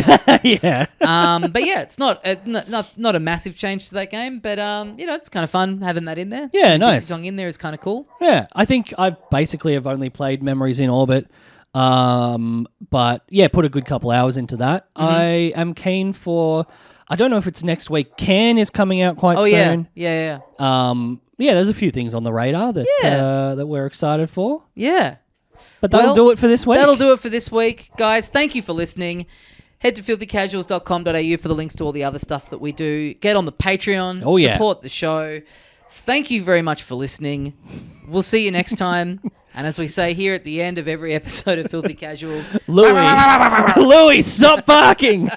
Yeah. But yeah, it's not a massive change to that game, but it's kind of fun having that in there. Yeah, nice. Dixie Kong in there is kind of cool. Yeah, I think I basically have only played Memories in Orbit, but yeah, put a good couple hours into that. I am keen for. I don't know if it's next week. Can is coming out quite soon. Yeah. Yeah, there's a few things on the radar that that we're excited for. Yeah. But that'll do it for this week. That'll do it for this week. Guys, thank you for listening. Head to filthycasuals.com.au for the links to all the other stuff that we do. Get on the Patreon. Oh, yeah. Support the show. Thank you very much for listening. We'll see you next time. And as we say here at the end of every episode of Filthy Casuals... Louis, stop barking!